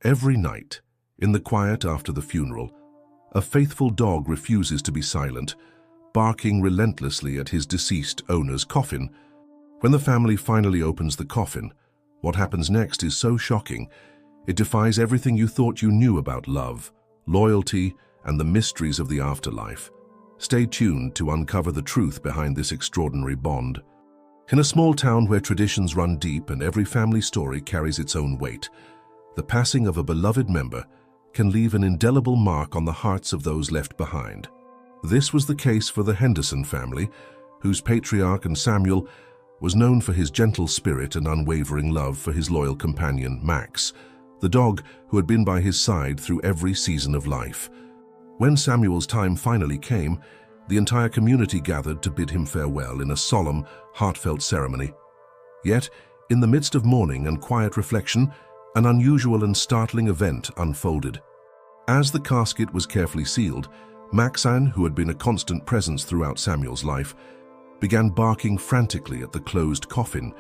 Every night, in the quiet after the funeral, a faithful dog refuses to be silent, barking relentlessly at his deceased owner's coffin. When the family finally opens the coffin, what happens next is so shocking, it defies everything you thought you knew about love, loyalty, and the mysteries of the afterlife. Stay tuned to uncover the truth behind this extraordinary bond. In a small town where traditions run deep and every family story carries its own weight, the passing of a beloved member can leave an indelible mark on the hearts of those left behind. This was the case for the Henderson family, whose patriarch and Samuel was known for his gentle spirit and unwavering love for his loyal companion, Max, the dog who had been by his side through every season of life. When Samuel's time finally came, the entire community gathered to bid him farewell in a solemn, heartfelt ceremony. Yet, in the midst of mourning and quiet reflection, an unusual and startling event unfolded. As the casket was carefully sealed, Maxine, who had been a constant presence throughout Samuel's life, began barking frantically at the closed coffin.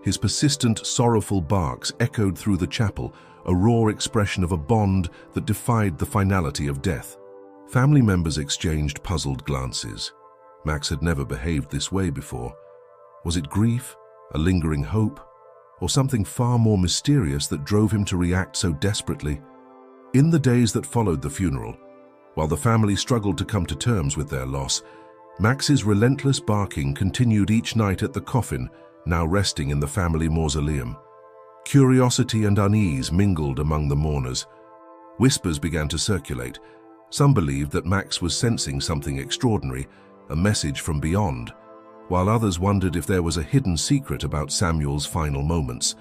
His persistent, sorrowful barks echoed through the chapel, a raw expression of a bond that defied the finality of death. Family members exchanged puzzled glances. Max had never behaved this way before. Was it grief, a lingering hope, or something far more mysterious that drove him to react so desperately? In the days that followed the funeral, while the family struggled to come to terms with their loss, Max's relentless barking continued each night at the coffin, now resting in the family mausoleum. Curiosity and unease mingled among the mourners. Whispers began to circulate. Some believed that Max was sensing something extraordinary, a message from beyond, while others wondered if there was a hidden secret about Samuel's final moments.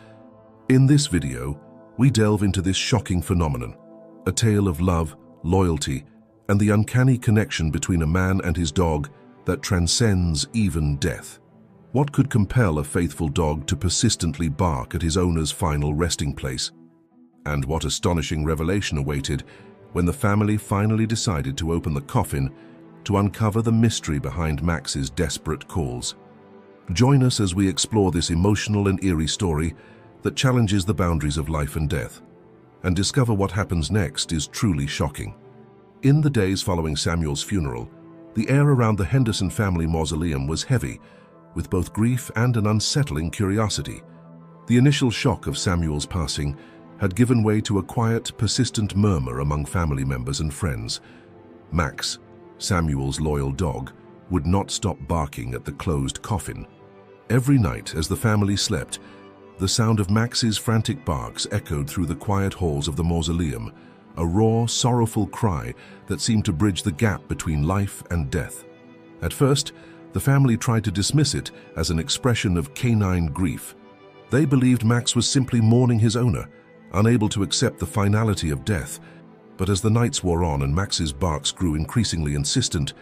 In this video, we delve into this shocking phenomenon, a tale of love, loyalty, and the uncanny connection between a man and his dog that transcends even death. What could compel a faithful dog to persistently bark at his owner's final resting place? And what astonishing revelation awaited when the family finally decided to open the coffin to uncover the mystery behind Max's desperate calls. Join us as we explore this emotional and eerie story that challenges the boundaries of life and death, and discover what happens next is truly shocking. In the days following Samuel's funeral, the air around the Henderson family mausoleum was heavy, with both grief and an unsettling curiosity. The initial shock of Samuel's passing had given way to a quiet, persistent murmur among family members and friends. Max, Samuel's loyal dog, would not stop barking at the closed coffin. Every night as the family slept, the sound of Max's frantic barks echoed through the quiet halls of the mausoleum, a raw, sorrowful cry that seemed to bridge the gap between life and death. At first, the family tried to dismiss it as an expression of canine grief. They believed Max was simply mourning his owner, unable to accept the finality of death. But as the nights wore on and Max's barks grew increasingly insistent,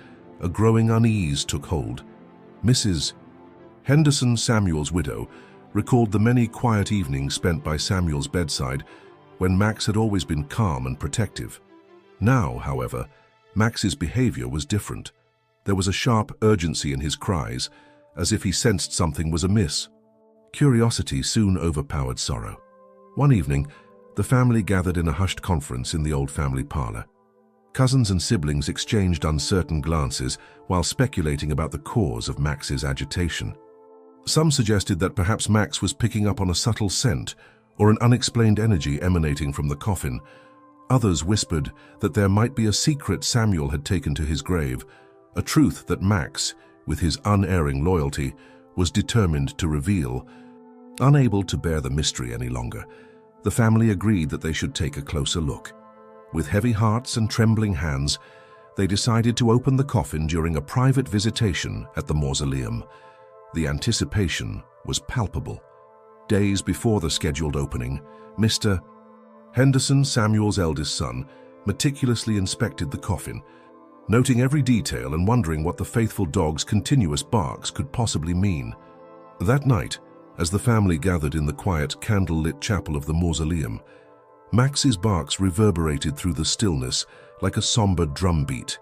a growing unease took hold. Mrs. Henderson, Samuel's widow, recalled the many quiet evenings spent by Samuel's bedside when Max had always been calm and protective. Now, however, Max's behavior was different. There was a sharp urgency in his cries, as if he sensed something was amiss. Curiosity soon overpowered sorrow. One evening, the family gathered in a hushed conference in the old family parlor. Cousins and siblings exchanged uncertain glances while speculating about the cause of Max's agitation. Some suggested that perhaps Max was picking up on a subtle scent or an unexplained energy emanating from the coffin. Others whispered that there might be a secret Samuel had taken to his grave, a truth that Max, with his unerring loyalty, was determined to reveal. Unable to bear the mystery any longer, the family agreed that they should take a closer look. With heavy hearts and trembling hands, they decided to open the coffin during a private visitation at the mausoleum. The anticipation was palpable. Days before the scheduled opening, Mr. Henderson, Samuel's eldest son, meticulously inspected the coffin, noting every detail and wondering what the faithful dog's continuous barks could possibly mean. That night, as the family gathered in the quiet, candle-lit chapel of the mausoleum, Max's barks reverberated through the stillness like a somber drumbeat.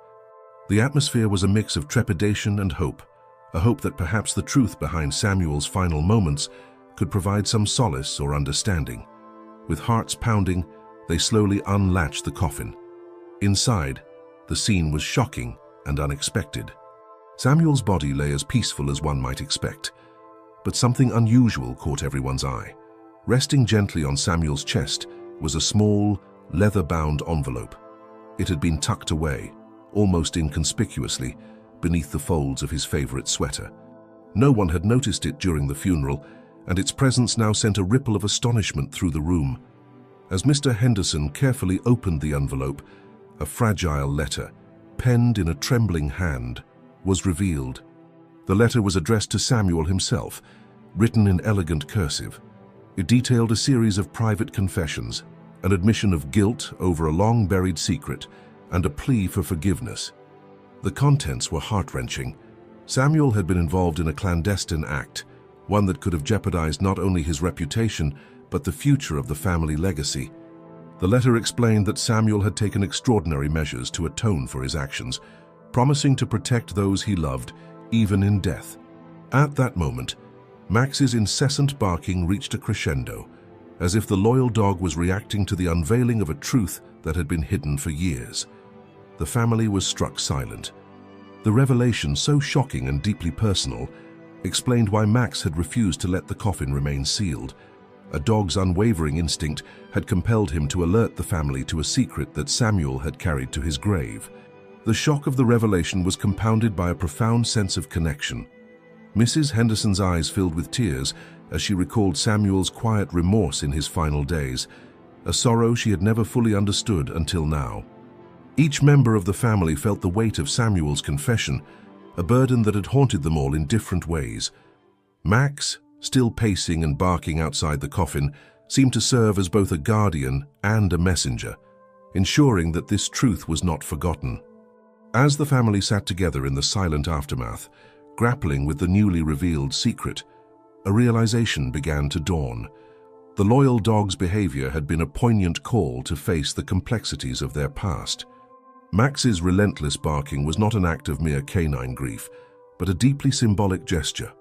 The atmosphere was a mix of trepidation and hope, a hope that perhaps the truth behind Samuel's final moments could provide some solace or understanding. With hearts pounding, they slowly unlatched the coffin. Inside, the scene was shocking and unexpected. Samuel's body lay as peaceful as one might expect, but something unusual caught everyone's eye. Resting gently on Samuel's chest was a small, leather-bound envelope. It had been tucked away, almost inconspicuously, beneath the folds of his favorite sweater. No one had noticed it during the funeral, and its presence now sent a ripple of astonishment through the room. As Mr. Henderson carefully opened the envelope, a fragile letter, penned in a trembling hand, was revealed. The letter was addressed to Samuel himself, written in elegant cursive. It detailed a series of private confessions, an admission of guilt over a long-buried secret, and a plea for forgiveness. The contents were heart-wrenching. Samuel had been involved in a clandestine act, one that could have jeopardized not only his reputation, but the future of the family legacy. The letter explained that Samuel had taken extraordinary measures to atone for his actions, promising to protect those he loved, even in death. At that moment, Max's incessant barking reached a crescendo, as if the loyal dog was reacting to the unveiling of a truth that had been hidden for years. The family was struck silent. The revelation, so shocking and deeply personal, explained why Max had refused to let the coffin remain sealed. A dog's unwavering instinct had compelled him to alert the family to a secret that Samuel had carried to his grave. The shock of the revelation was compounded by a profound sense of connection. Mrs. Henderson's eyes filled with tears as she recalled Samuel's quiet remorse in his final days, a sorrow she had never fully understood until now. Each member of the family felt the weight of Samuel's confession, a burden that had haunted them all in different ways. Max, still pacing and barking outside the coffin, seemed to serve as both a guardian and a messenger, ensuring that this truth was not forgotten. As the family sat together in the silent aftermath, grappling with the newly revealed secret, a realization began to dawn. The loyal dog's behavior had been a poignant call to face the complexities of their past. Max's relentless barking was not an act of mere canine grief, but a deeply symbolic gesture,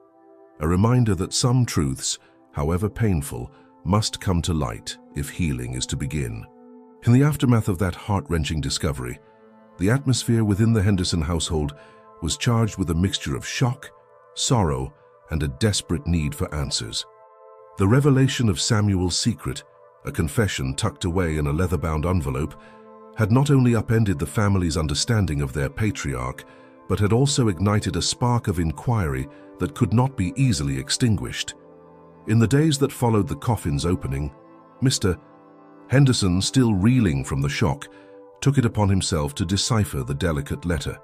a reminder that some truths, however painful, must come to light if healing is to begin. In the aftermath of that heart-wrenching discovery, the atmosphere within the Henderson household was charged with a mixture of shock, sorrow, and a desperate need for answers. The revelation of Samuel's secret, a confession tucked away in a leather-bound envelope, had not only upended the family's understanding of their patriarch, but had also ignited a spark of inquiry that could not be easily extinguished. In the days that followed the coffin's opening, Mr. Henderson, still reeling from the shock, took it upon himself to decipher the delicate letter.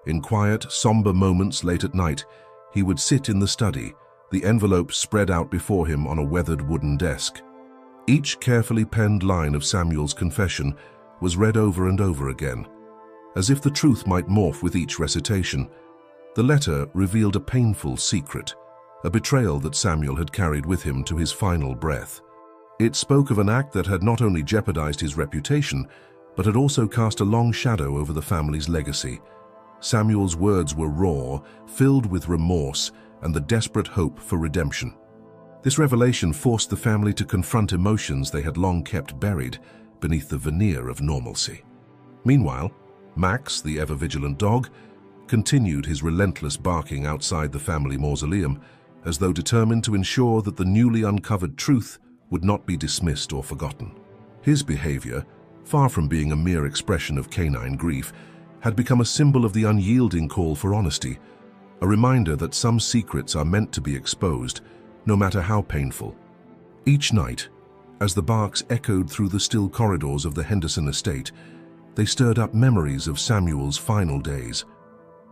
In quiet, somber moments late at night, he would sit in the study, the envelope spread out before him on a weathered wooden desk. Each carefully penned line of Samuel's confession was read over and over again. As if the truth might morph with each recitation, the letter revealed a painful secret, a betrayal that Samuel had carried with him to his final breath. It spoke of an act that had not only jeopardized his reputation, but had also cast a long shadow over the family's legacy. Samuel's words were raw, filled with remorse and the desperate hope for redemption. This revelation forced the family to confront emotions they had long kept buried beneath the veneer of normalcy. Meanwhile, Max, the ever-vigilant dog, continued his relentless barking outside the family mausoleum, as though determined to ensure that the newly uncovered truth would not be dismissed or forgotten. His behavior, far from being a mere expression of canine grief, had become a symbol of the unyielding call for honesty, a reminder that some secrets are meant to be exposed, no matter how painful. Each night, as the barks echoed through the still corridors of the Henderson estate, they stirred up memories of Samuel's final days.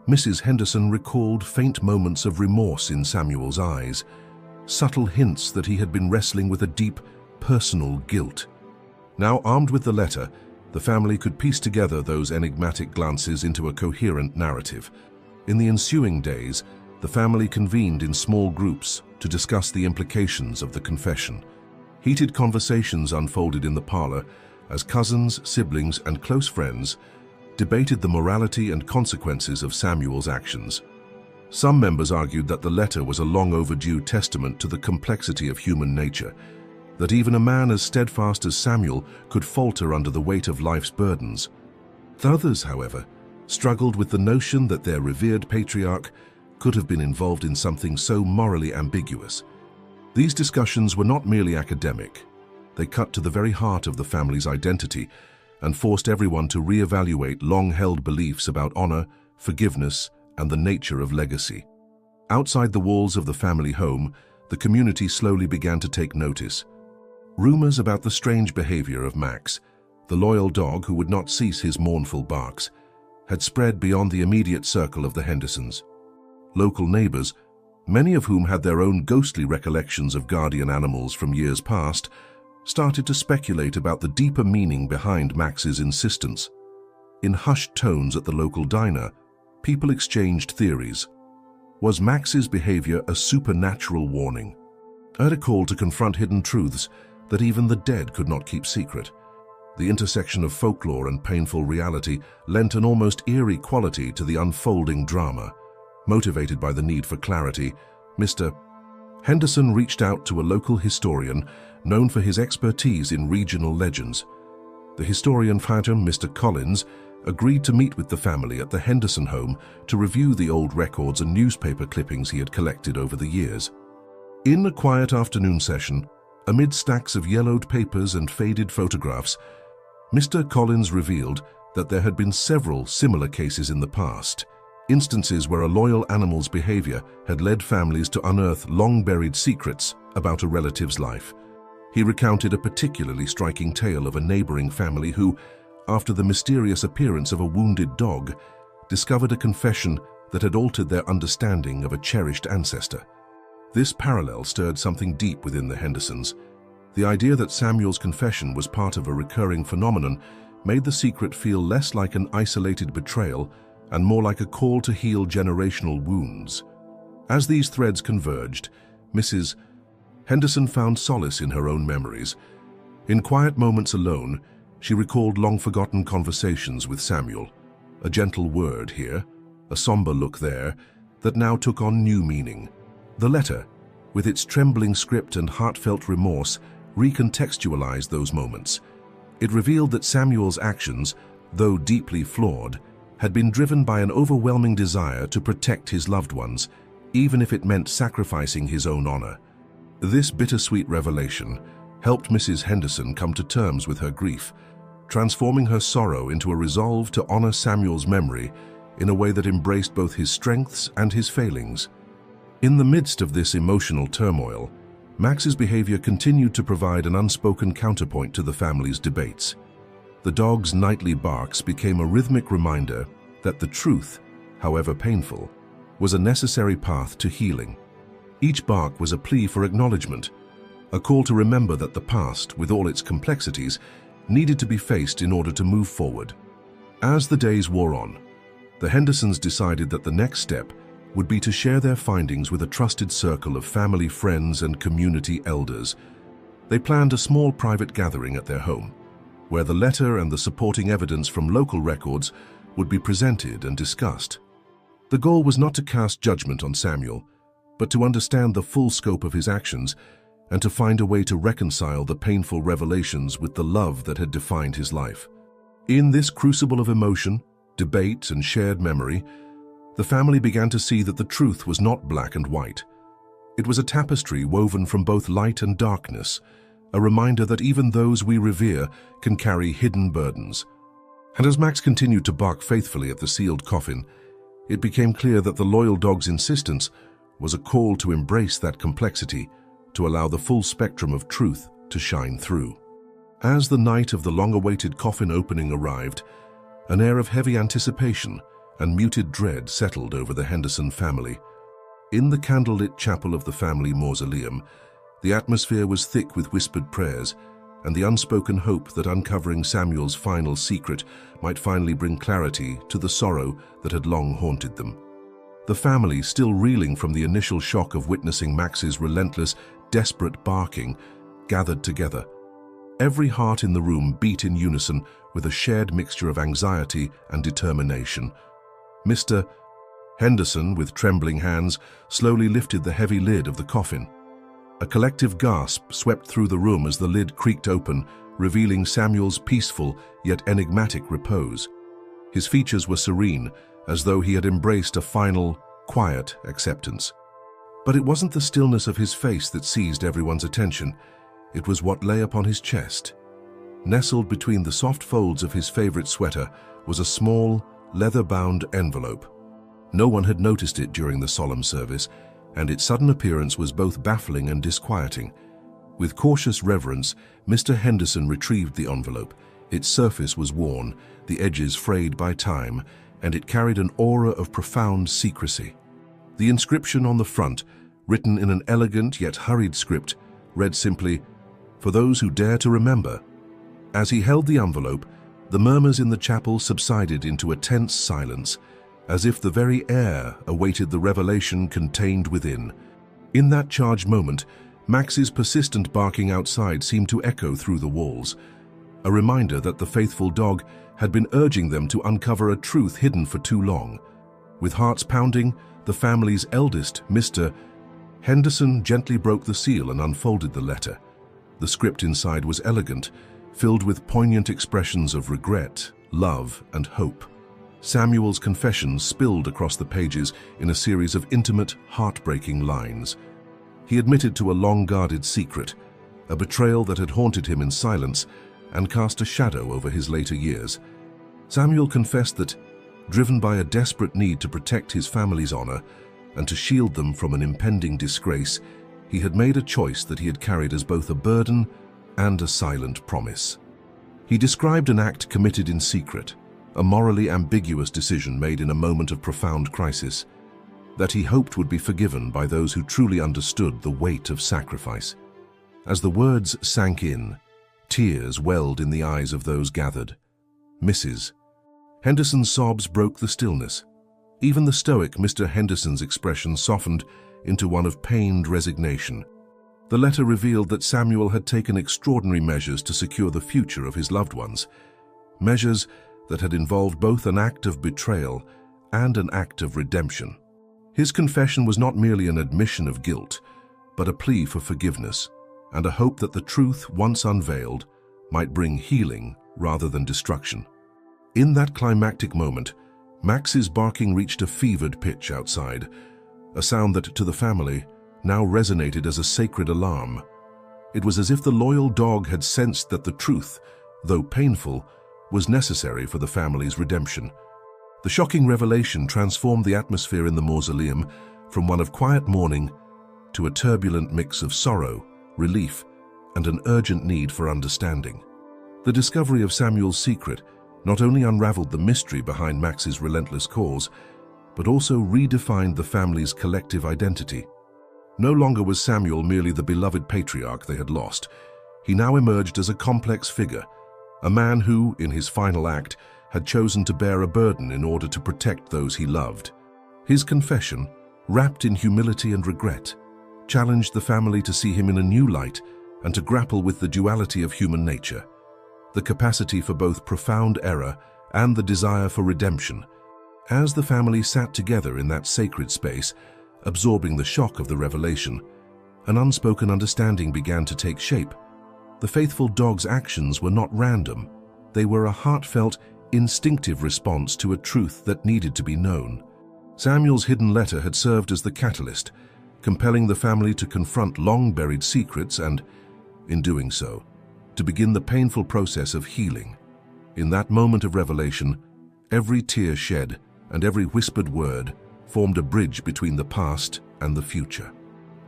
Mrs. Henderson recalled faint moments of remorse in Samuel's eyes, subtle hints that he had been wrestling with a deep, personal guilt. Now armed with the letter, the family could piece together those enigmatic glances into a coherent narrative. In the ensuing days, the family convened in small groups to discuss the implications of the confession. Heated conversations unfolded in the parlor as cousins, siblings, and close friends debated the morality and consequences of Samuel's actions. Some members argued that the letter was a long overdue testament to the complexity of human nature, that even a man as steadfast as Samuel could falter under the weight of life's burdens. Others, however, struggled with the notion that their revered patriarch could have been involved in something so morally ambiguous. These discussions were not merely academic. They cut to the very heart of the family's identity and forced everyone to reevaluate long-held beliefs about honor, forgiveness, and the nature of legacy. Outside the walls of the family home, the community slowly began to take notice. Rumors about the strange behavior of Max, the loyal dog who would not cease his mournful barks, had spread beyond the immediate circle of the Hendersons. Local neighbors, many of whom had their own ghostly recollections of guardian animals from years past, started to speculate about the deeper meaning behind Max's insistence. In hushed tones at the local diner, people exchanged theories. Was Max's behavior a supernatural warning? A call to confront hidden truths that even the dead could not keep secret. The intersection of folklore and painful reality lent an almost eerie quality to the unfolding drama. Motivated by the need for clarity, Mr. Henderson reached out to a local historian known for his expertise in regional legends. The historian phantom, Mr. Collins, agreed to meet with the family at the Henderson home to review the old records and newspaper clippings he had collected over the years. In a quiet afternoon session, amid stacks of yellowed papers and faded photographs, Mr. Collins revealed that there had been several similar cases in the past, instances where a loyal animal's behavior had led families to unearth long-buried secrets about a relative's life. He recounted a particularly striking tale of a neighboring family who, after the mysterious appearance of a wounded dog, discovered a confession that had altered their understanding of a cherished ancestor. This parallel stirred something deep within the Hendersons. The idea that Samuel's confession was part of a recurring phenomenon made the secret feel less like an isolated betrayal and more like a call to heal generational wounds. As these threads converged, Mrs. Henderson found solace in her own memories. In quiet moments alone, she recalled long-forgotten conversations with Samuel, a gentle word here, a somber look there, that now took on new meaning. The letter, with its trembling script and heartfelt remorse, recontextualized those moments. It revealed that Samuel's actions, though deeply flawed, had been driven by an overwhelming desire to protect his loved ones, even if it meant sacrificing his own honor. This bittersweet revelation helped Mrs. Henderson come to terms with her grief, transforming her sorrow into a resolve to honor Samuel's memory in a way that embraced both his strengths and his failings. In the midst of this emotional turmoil, Max's behavior continued to provide an unspoken counterpoint to the family's debates. The dog's nightly barks became a rhythmic reminder that the truth, however painful, was a necessary path to healing. Each bark was a plea for acknowledgement, a call to remember that the past, with all its complexities, needed to be faced in order to move forward. As the days wore on, the Hendersons decided that the next step would be to share their findings with a trusted circle of family friends and community elders. They planned a small private gathering at their home, where the letter and the supporting evidence from local records would be presented and discussed. The goal was not to cast judgment on Samuel, but to understand the full scope of his actions and to find a way to reconcile the painful revelations with the love that had defined his life. In this crucible of emotion, debate, and shared memory, the family began to see that the truth was not black and white. It was a tapestry woven from both light and darkness, a reminder that even those we revere can carry hidden burdens. And as Max continued to bark faithfully at the sealed coffin, it became clear that the loyal dog's insistence was a call to embrace that complexity, to allow the full spectrum of truth to shine through. As the night of the long-awaited coffin opening arrived, an air of heavy anticipation and muted dread settled over the Henderson family. In the candlelit chapel of the family mausoleum, the atmosphere was thick with whispered prayers and the unspoken hope that uncovering Samuel's final secret might finally bring clarity to the sorrow that had long haunted them. The family, still reeling from the initial shock of witnessing Max's relentless, desperate barking, gathered together. Every heart in the room beat in unison with a shared mixture of anxiety and determination. Mr. Henderson, with trembling hands, slowly lifted the heavy lid of the coffin. A collective gasp swept through the room as the lid creaked open, revealing Samuel's peaceful yet enigmatic repose. His features were serene, as though he had embraced a final, quiet acceptance. But it wasn't the stillness of his face that seized everyone's attention. It was what lay upon his chest. Nestled between the soft folds of his favorite sweater was a small, leather-bound envelope. No one had noticed it during the solemn service, and its sudden appearance was both baffling and disquieting. With cautious reverence, Mr. Henderson retrieved the envelope. Its surface was worn, the edges frayed by time, and it carried an aura of profound secrecy. The inscription on the front, written in an elegant yet hurried script, read simply, "For those who dare to remember." As he held the envelope, the murmurs in the chapel subsided into a tense silence, as if the very air awaited the revelation contained within. In that charged moment, Max's persistent barking outside seemed to echo through the walls, a reminder that the faithful dog had been urging them to uncover a truth hidden for too long. With hearts pounding, the family's eldest, Mr. Henderson, gently broke the seal and unfolded the letter. The script inside was elegant, filled with poignant expressions of regret, love, and hope. Samuel's confession spilled across the pages in a series of intimate, heartbreaking lines. He admitted to a long-guarded secret, a betrayal that had haunted him in silence and cast a shadow over his later years. Samuel confessed that, driven by a desperate need to protect his family's honor and to shield them from an impending disgrace, he had made a choice that he had carried as both a burden and a silent promise. He described an act committed in secret, a morally ambiguous decision made in a moment of profound crisis, that he hoped would be forgiven by those who truly understood the weight of sacrifice. As the words sank in, tears welled in the eyes of those gathered. Mrs. Henderson's sobs broke the stillness. Even the stoic Mr. Henderson's expression softened into one of pained resignation. The letter revealed that Samuel had taken extraordinary measures to secure the future of his loved ones, measures that had involved both an act of betrayal and an act of redemption. His confession was not merely an admission of guilt, but a plea for forgiveness and a hope that the truth, once unveiled, might bring healing rather than destruction. In that climactic moment, Max's barking reached a fevered pitch outside, a sound that, to the family, now resonated as a sacred alarm. It was as if the loyal dog had sensed that the truth, though painful, was necessary for the family's redemption. The shocking revelation transformed the atmosphere in the mausoleum from one of quiet mourning to a turbulent mix of sorrow, relief, and an urgent need for understanding. The discovery of Samuel's secret not only unraveled the mystery behind Max's relentless cause, but also redefined the family's collective identity. No longer was Samuel merely the beloved patriarch they had lost. He now emerged as a complex figure, a man who, in his final act, had chosen to bear a burden in order to protect those he loved. His confession, wrapped in humility and regret, challenged the family to see him in a new light and to grapple with the duality of human nature, the capacity for both profound error and the desire for redemption. As the family sat together in that sacred space, absorbing the shock of the revelation, an unspoken understanding began to take shape. The faithful dog's actions were not random. They were a heartfelt, instinctive response to a truth that needed to be known. Samuel's hidden letter had served as the catalyst, compelling the family to confront long-buried secrets and, in doing so, to begin the painful process of healing. In that moment of revelation, every tear shed and every whispered word formed a bridge between the past and the future.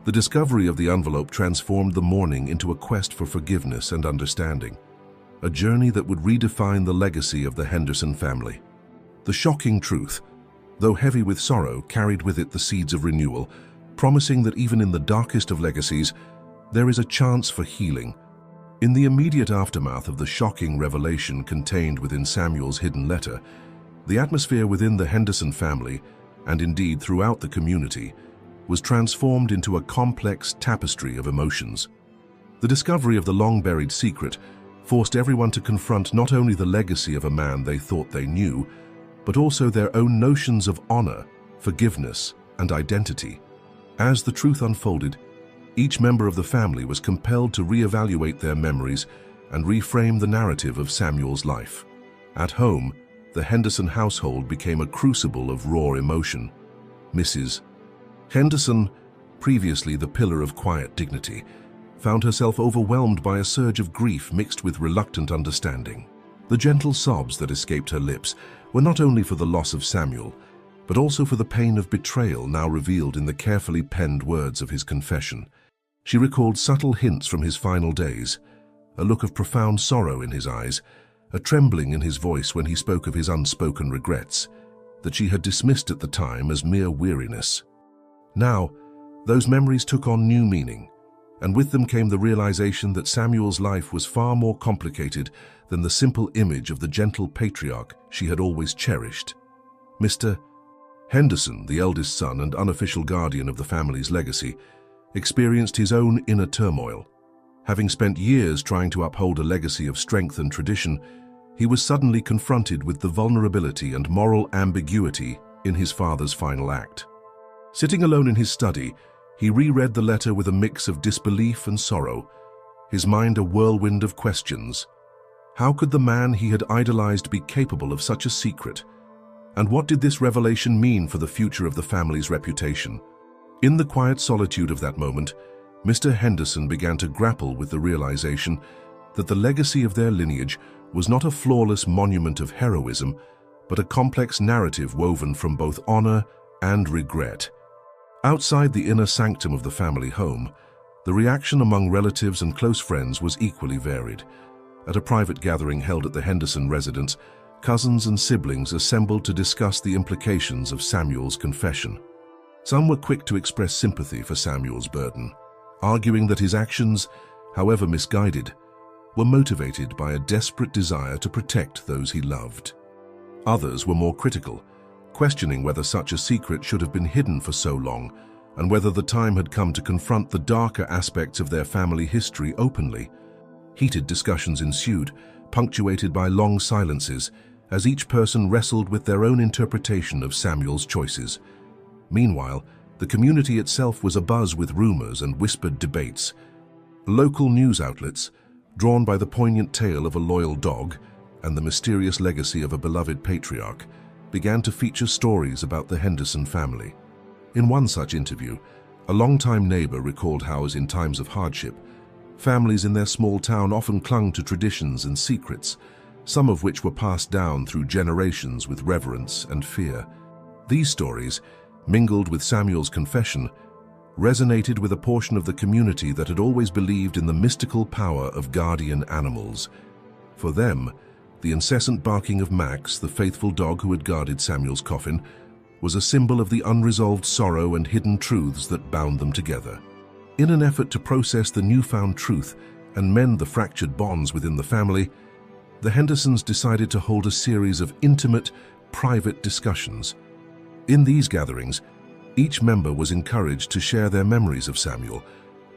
The discovery of the envelope transformed the mourning into a quest for forgiveness and understanding, a journey that would redefine the legacy of the Henderson family. The shocking truth, though heavy with sorrow, carried with it the seeds of renewal, promising that even in the darkest of legacies, there is a chance for healing. In the immediate aftermath of the shocking revelation contained within Samuel's hidden letter, the atmosphere within the Henderson family, and indeed throughout the community, was transformed into a complex tapestry of emotions. The discovery of the long-buried secret forced everyone to confront not only the legacy of a man they thought they knew, but also their own notions of honor, forgiveness, and identity. As the truth unfolded, Each member of the family was compelled to reevaluate their memories and reframe the narrative of Samuel's life. At home, the Henderson household became a crucible of raw emotion. Mrs. Henderson, previously the pillar of quiet dignity, found herself overwhelmed by a surge of grief mixed with reluctant understanding. The gentle sobs that escaped her lips were not only for the loss of Samuel, but also for the pain of betrayal now revealed in the carefully penned words of his confession. She recalled subtle hints from his final days, a look of profound sorrow in his eyes, a trembling in his voice when he spoke of his unspoken regrets, that she had dismissed at the time as mere weariness. Now, those memories took on new meaning, and with them came the realization that Samuel's life was far more complicated than the simple image of the gentle patriarch she had always cherished. Mr. Henderson, the eldest son and unofficial guardian of the family's legacy, experienced his own inner turmoil. Having spent years trying to uphold a legacy of strength and tradition, he was suddenly confronted with the vulnerability and moral ambiguity in his father's final act. Sitting alone in his study, he reread the letter with a mix of disbelief and sorrow, his mind a whirlwind of questions. How could the man he had idolized be capable of such a secret? And what did this revelation mean for the future of the family's reputation? In the quiet solitude of that moment, Mr. Henderson began to grapple with the realization that the legacy of their lineage was not a flawless monument of heroism, but a complex narrative woven from both honor and regret. Outside the inner sanctum of the family home, the reaction among relatives and close friends was equally varied. At a private gathering held at the Henderson residence, cousins and siblings assembled to discuss the implications of Samuel's confession. Some were quick to express sympathy for Samuel's burden, arguing that his actions, however misguided, were motivated by a desperate desire to protect those he loved. Others were more critical, questioning whether such a secret should have been hidden for so long and whether the time had come to confront the darker aspects of their family history openly. Heated discussions ensued, punctuated by long silences, as each person wrestled with their own interpretation of Samuel's choices. Meanwhile, the community itself was abuzz with rumors and whispered debates. Local news outlets, drawn by the poignant tale of a loyal dog and the mysterious legacy of a beloved patriarch, began to feature stories about the Henderson family. In one such interview, a longtime neighbor recalled how, as in times of hardship, families in their small town often clung to traditions and secrets, some of which were passed down through generations with reverence and fear. These stories, mingled with Samuel's confession, resonated with a portion of the community that had always believed in the mystical power of guardian animals. For them, the incessant barking of Max, the faithful dog who had guarded Samuel's coffin, was a symbol of the unresolved sorrow and hidden truths that bound them together. In an effort to process the newfound truth and mend the fractured bonds within the family, the Hendersons decided to hold a series of intimate, private discussions. In these gatherings, each member was encouraged to share their memories of Samuel,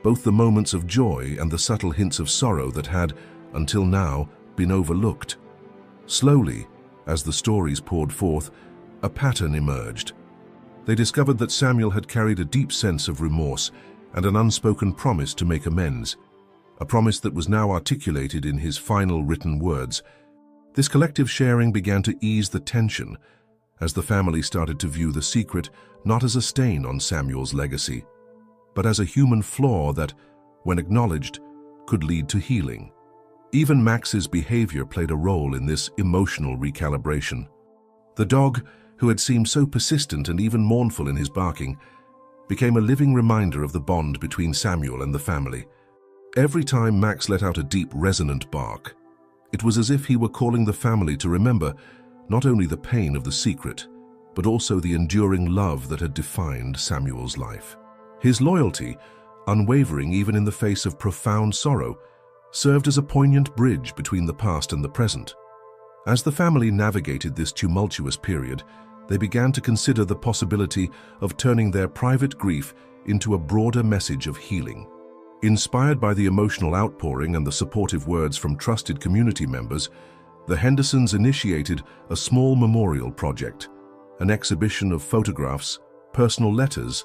both the moments of joy and the subtle hints of sorrow that had, until now, been overlooked. Slowly, as the stories poured forth, a pattern emerged. They discovered that Samuel had carried a deep sense of remorse and an unspoken promise to make amends, a promise that was now articulated in his final written words. This collective sharing began to ease the tension, as the family started to view the secret not as a stain on Samuel's legacy, but as a human flaw that, when acknowledged, could lead to healing. Even Max's behavior played a role in this emotional recalibration. The dog, who had seemed so persistent and even mournful in his barking, became a living reminder of the bond between Samuel and the family. Every time Max let out a deep, resonant bark, it was as if he were calling the family to remember not only the pain of the secret, but also the enduring love that had defined Samuel's life. His loyalty, unwavering even in the face of profound sorrow, served as a poignant bridge between the past and the present. As the family navigated this tumultuous period, they began to consider the possibility of turning their private grief into a broader message of healing. Inspired by the emotional outpouring and the supportive words from trusted community members, the Hendersons initiated a small memorial project, an exhibition of photographs, personal letters,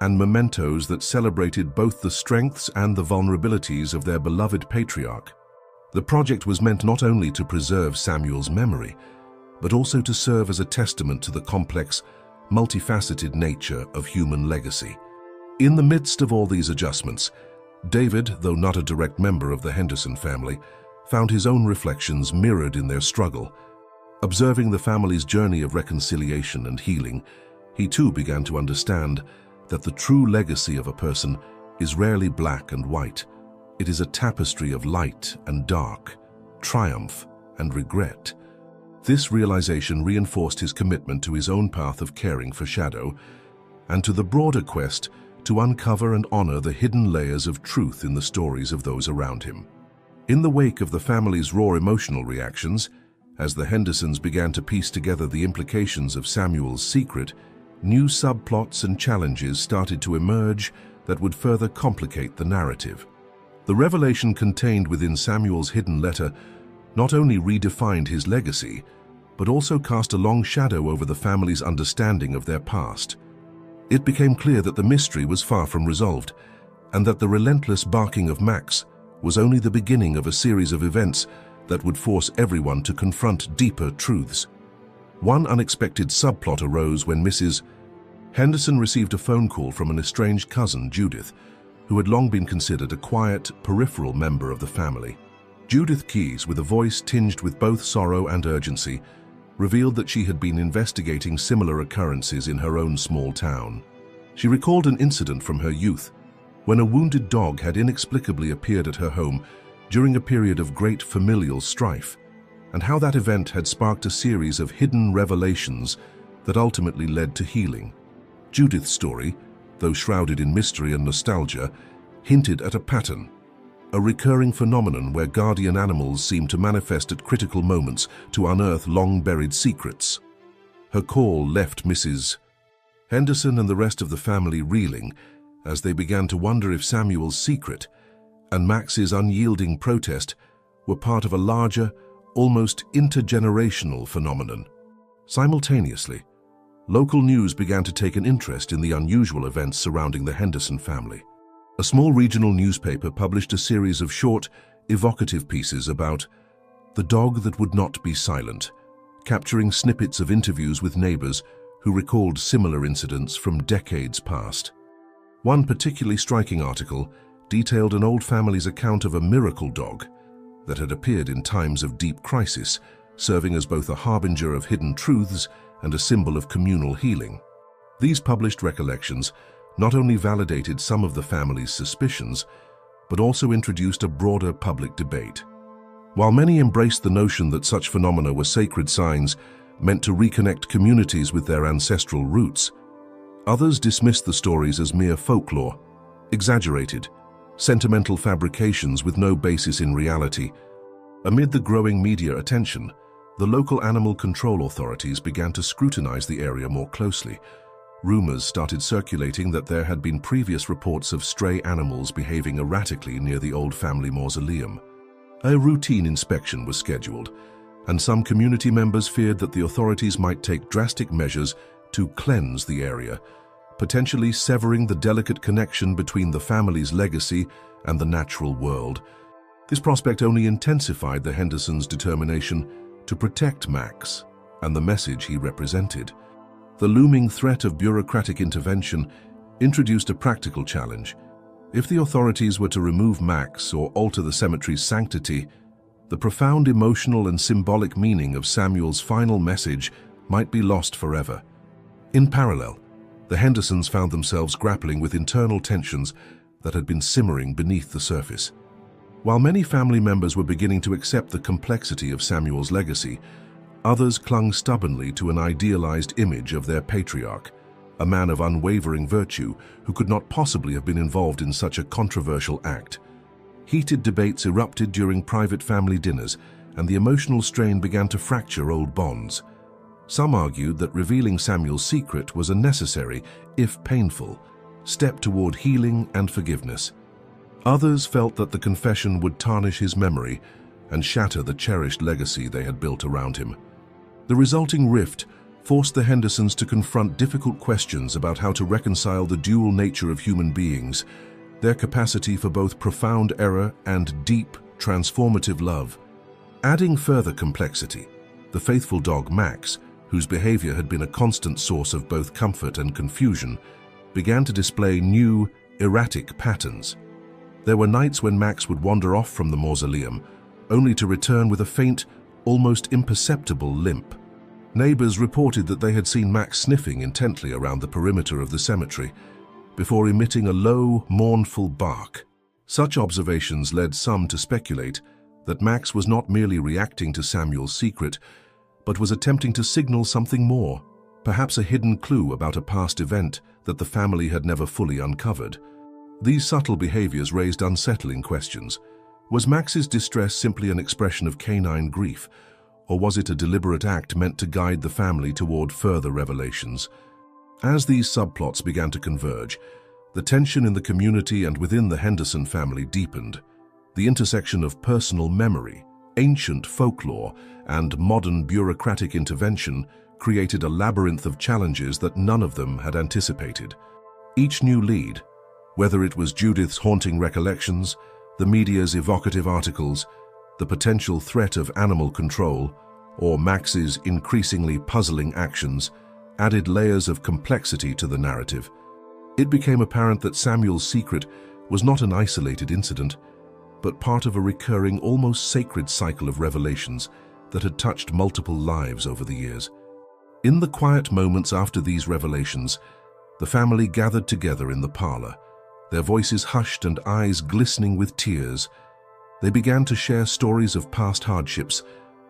and mementos that celebrated both the strengths and the vulnerabilities of their beloved patriarch. The project was meant not only to preserve Samuel's memory, but also to serve as a testament to the complex, multifaceted nature of human legacy. In the midst of all these adjustments, David, though not a direct member of the Henderson family, found his own reflections mirrored in their struggle. Observing the family's journey of reconciliation and healing, he too began to understand that the true legacy of a person is rarely black and white. It is a tapestry of light and dark, triumph and regret. This realization reinforced his commitment to his own path of caring for Shadow and to the broader quest to uncover and honor the hidden layers of truth in the stories of those around him. In the wake of the family's raw emotional reactions, as the Hendersons began to piece together the implications of Samuel's secret, new subplots and challenges started to emerge that would further complicate the narrative. The revelation contained within Samuel's hidden letter not only redefined his legacy, but also cast a long shadow over the family's understanding of their past. It became clear that the mystery was far from resolved, and that the relentless barking of Max was only the beginning of a series of events that would force everyone to confront deeper truths. One unexpected subplot arose when Mrs. Henderson received a phone call from an estranged cousin, Judith, who had long been considered a quiet, peripheral member of the family. Judith Keyes, with a voice tinged with both sorrow and urgency, revealed that she had been investigating similar occurrences in her own small town. She recalled an incident from her youth, when a wounded dog had inexplicably appeared at her home during a period of great familial strife, and how that event had sparked a series of hidden revelations that ultimately led to healing. Judith's story, though shrouded in mystery and nostalgia, hinted at a pattern, a recurring phenomenon where guardian animals seem to manifest at critical moments to unearth long-buried secrets. Her call left Mrs. Henderson and the rest of the family reeling as they began to wonder if Samuel's secret and Max's unyielding protest were part of a larger, almost intergenerational phenomenon. Simultaneously, local news began to take an interest in the unusual events surrounding the Henderson family. A small regional newspaper published a series of short, evocative pieces about the dog that would not be silent, capturing snippets of interviews with neighbors who recalled similar incidents from decades past. One particularly striking article detailed an old family's account of a miracle dog that had appeared in times of deep crisis, serving as both a harbinger of hidden truths and a symbol of communal healing. These published recollections not only validated some of the family's suspicions, but also introduced a broader public debate. While many embraced the notion that such phenomena were sacred signs meant to reconnect communities with their ancestral roots, others dismissed the stories as mere folklore, exaggerated, sentimental fabrications with no basis in reality. Amid the growing media attention, the local animal control authorities began to scrutinize the area more closely. Rumors started circulating that there had been previous reports of stray animals behaving erratically near the old family mausoleum. A routine inspection was scheduled, and some community members feared that the authorities might take drastic measures to cleanse the area, potentially severing the delicate connection between the family's legacy and the natural world. This prospect only intensified the Hendersons' determination to protect Max and the message he represented. The looming threat of bureaucratic intervention introduced a practical challenge. If the authorities were to remove Max or alter the cemetery's sanctity, the profound emotional and symbolic meaning of Samuel's final message might be lost forever. In parallel, the Hendersons found themselves grappling with internal tensions that had been simmering beneath the surface. While many family members were beginning to accept the complexity of Samuel's legacy, others clung stubbornly to an idealized image of their patriarch, a man of unwavering virtue who could not possibly have been involved in such a controversial act. Heated debates erupted during private family dinners, and the emotional strain began to fracture old bonds. Some argued that revealing Samuel's secret was a necessary, if painful, step toward healing and forgiveness. Others felt that the confession would tarnish his memory and shatter the cherished legacy they had built around him. The resulting rift forced the Hendersons to confront difficult questions about how to reconcile the dual nature of human beings, their capacity for both profound error and deep, transformative love. Adding further complexity, the faithful dog Max, whose behavior had been a constant source of both comfort and confusion, began to display new, erratic patterns. There were nights when Max would wander off from the mausoleum, only to return with a faint, almost imperceptible limp. Neighbors reported that they had seen Max sniffing intently around the perimeter of the cemetery, before emitting a low, mournful bark. Such observations led some to speculate that Max was not merely reacting to Samuel's secret, but was attempting to signal something more, perhaps a hidden clue about a past event that the family had never fully uncovered. These subtle behaviors raised unsettling questions. Was Max's distress simply an expression of canine grief, or was it a deliberate act meant to guide the family toward further revelations? As these subplots began to converge, the tension in the community and within the Henderson family deepened. The intersection of personal memory, ancient folklore, and modern bureaucratic intervention created a labyrinth of challenges that none of them had anticipated. Each new lead, whether it was Judith's haunting recollections, the media's evocative articles, the potential threat of animal control, or Max's increasingly puzzling actions, added layers of complexity to the narrative. It became apparent that Samuel's secret was not an isolated incident, but part of a recurring, almost sacred cycle of revelations that had touched multiple lives over the years. In the quiet moments after these revelations, the family gathered together in the parlor, their voices hushed and eyes glistening with tears. They began to share stories of past hardships,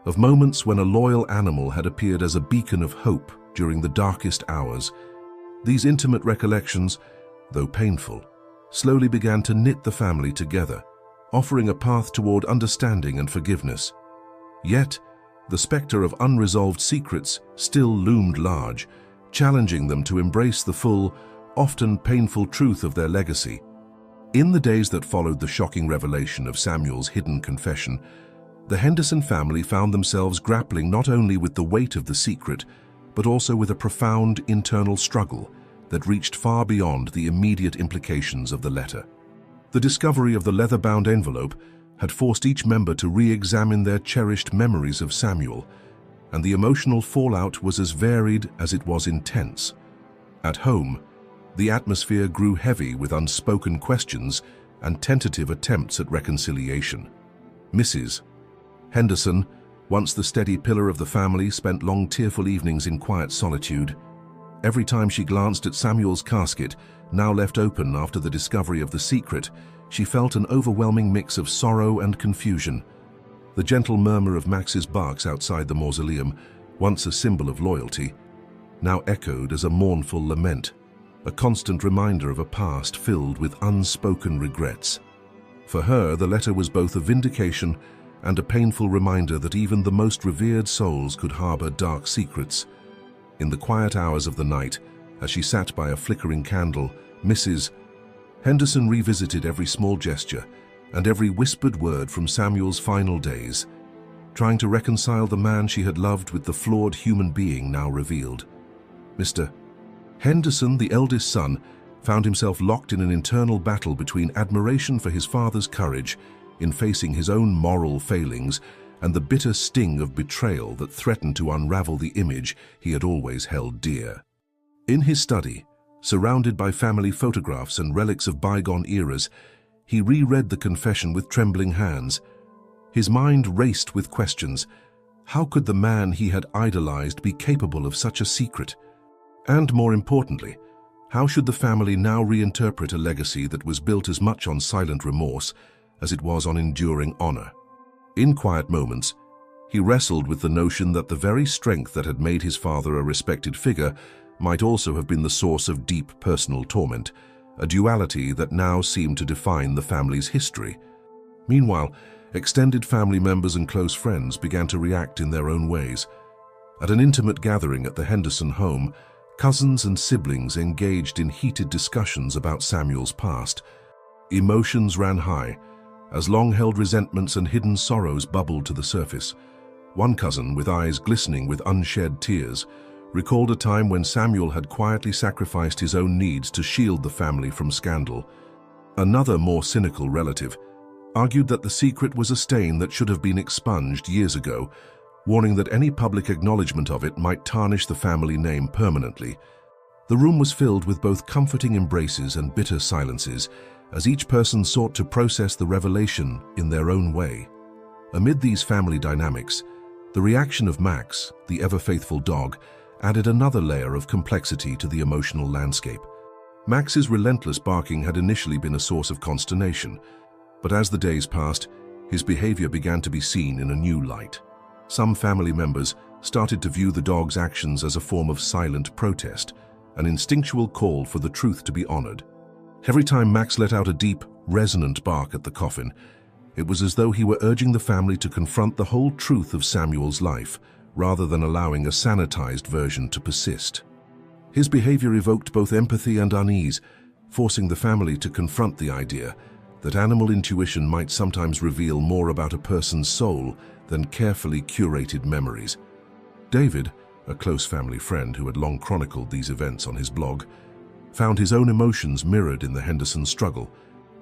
of moments when a loyal animal had appeared as a beacon of hope during the darkest hours. These intimate recollections, though painful, slowly began to knit the family together, offering a path toward understanding and forgiveness. Yet, the specter of unresolved secrets still loomed large, challenging them to embrace the full, often painful truth of their legacy. In the days that followed the shocking revelation of Samuel's hidden confession, the Henderson family found themselves grappling not only with the weight of the secret, but also with a profound internal struggle that reached far beyond the immediate implications of the letter. The discovery of the leather-bound envelope had forced each member to re-examine their cherished memories of Samuel, and the emotional fallout was as varied as it was intense. At home, the atmosphere grew heavy with unspoken questions and tentative attempts at reconciliation. Mrs. Henderson, once the steady pillar of the family, spent long tearful evenings in quiet solitude. Every time she glanced at Samuel's casket, now left open after the discovery of the secret, she felt an overwhelming mix of sorrow and confusion. The gentle murmur of Max's barks outside the mausoleum, once a symbol of loyalty, now echoed as a mournful lament, a constant reminder of a past filled with unspoken regrets. For her, the letter was both a vindication and a painful reminder that even the most revered souls could harbor dark secrets. In the quiet hours of the night, as she sat by a flickering candle, Mrs. Henderson revisited every small gesture and every whispered word from Samuel's final days, trying to reconcile the man she had loved with the flawed human being now revealed. Mr. Henderson, the eldest son, found himself locked in an internal battle between admiration for his father's courage in facing his own moral failings and the bitter sting of betrayal that threatened to unravel the image he had always held dear. In his study, surrounded by family photographs and relics of bygone eras, he reread the confession with trembling hands. His mind raced with questions. How could the man he had idolized be capable of such a secret? And more importantly, how should the family now reinterpret a legacy that was built as much on silent remorse as it was on enduring honor? In quiet moments, he wrestled with the notion that the very strength that had made his father a respected figure might also have been the source of deep personal torment, a duality that now seemed to define the family's history. Meanwhile, extended family members and close friends began to react in their own ways. At an intimate gathering at the Henderson home, cousins and siblings engaged in heated discussions about Samuel's past. Emotions ran high, as long-held resentments and hidden sorrows bubbled to the surface. One cousin, with eyes glistening with unshed tears, recalled a time when Samuel had quietly sacrificed his own needs to shield the family from scandal. Another, more cynical relative argued that the secret was a stain that should have been expunged years ago, warning that any public acknowledgement of it might tarnish the family name permanently. The room was filled with both comforting embraces and bitter silences, as each person sought to process the revelation in their own way. Amid these family dynamics, the reaction of Max, the ever-faithful dog, added another layer of complexity to the emotional landscape. Max's relentless barking had initially been a source of consternation, but as the days passed, his behavior began to be seen in a new light. Some family members started to view the dog's actions as a form of silent protest, an instinctual call for the truth to be honored. Every time Max let out a deep, resonant bark at the coffin, it was as though he were urging the family to confront the whole truth of Samuel's life, rather than allowing a sanitized version to persist. His behavior evoked both empathy and unease, forcing the family to confront the idea that animal intuition might sometimes reveal more about a person's soul than carefully curated memories. David, a close family friend who had long chronicled these events on his blog, found his own emotions mirrored in the Henderson struggle.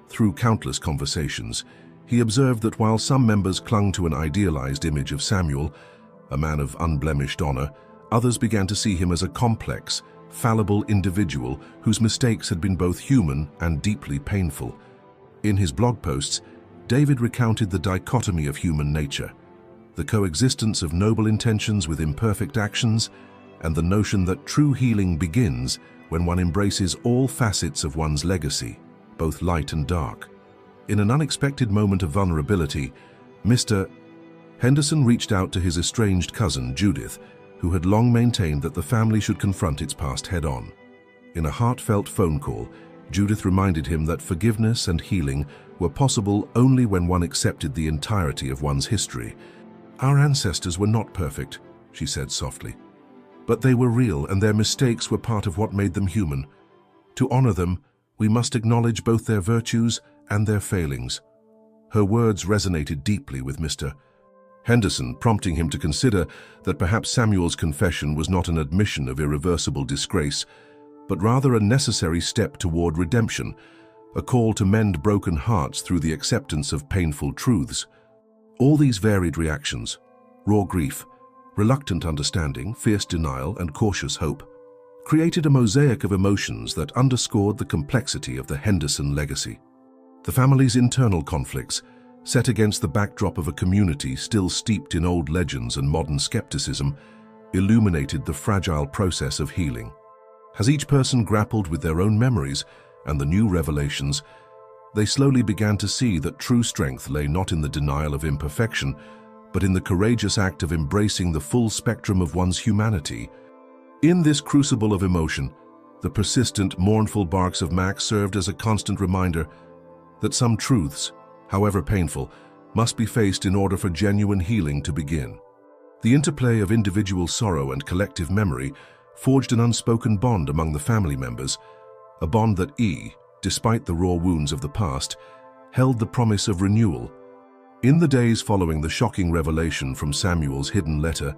Through countless conversations, he observed that while some members clung to an idealized image of Samuel, a man of unblemished honor, others began to see him as a complex, fallible individual whose mistakes had been both human and deeply painful. In his blog posts, David recounted the dichotomy of human nature, the coexistence of noble intentions with imperfect actions, and the notion that true healing begins when one embraces all facets of one's legacy, both light and dark. In an unexpected moment of vulnerability, Mr. Henderson reached out to his estranged cousin, Judith, who had long maintained that the family should confront its past head-on. In a heartfelt phone call, Judith reminded him that forgiveness and healing were possible only when one accepted the entirety of one's history. "Our ancestors were not perfect," she said softly, "but they were real, and their mistakes were part of what made them human. To honor them, we must acknowledge both their virtues and their failings." Her words resonated deeply with Mr. Henderson, prompting him to consider that perhaps Samuel's confession was not an admission of irreversible disgrace, but rather a necessary step toward redemption, a call to mend broken hearts through the acceptance of painful truths. All these varied reactions, raw grief, reluctant understanding, fierce denial, and cautious hope, created a mosaic of emotions that underscored the complexity of the Henderson legacy. The family's internal conflicts, set against the backdrop of a community still steeped in old legends and modern skepticism, illuminated the fragile process of healing. As each person grappled with their own memories and the new revelations, they slowly began to see that true strength lay not in the denial of imperfection, but in the courageous act of embracing the full spectrum of one's humanity. In this crucible of emotion, the persistent, mournful barks of Max served as a constant reminder that some truths, however painful, must be faced in order for genuine healing to begin. The interplay of individual sorrow and collective memory forged an unspoken bond among the family members, a bond that, despite the raw wounds of the past, held the promise of renewal. In the days following the shocking revelation from Samuel's hidden letter,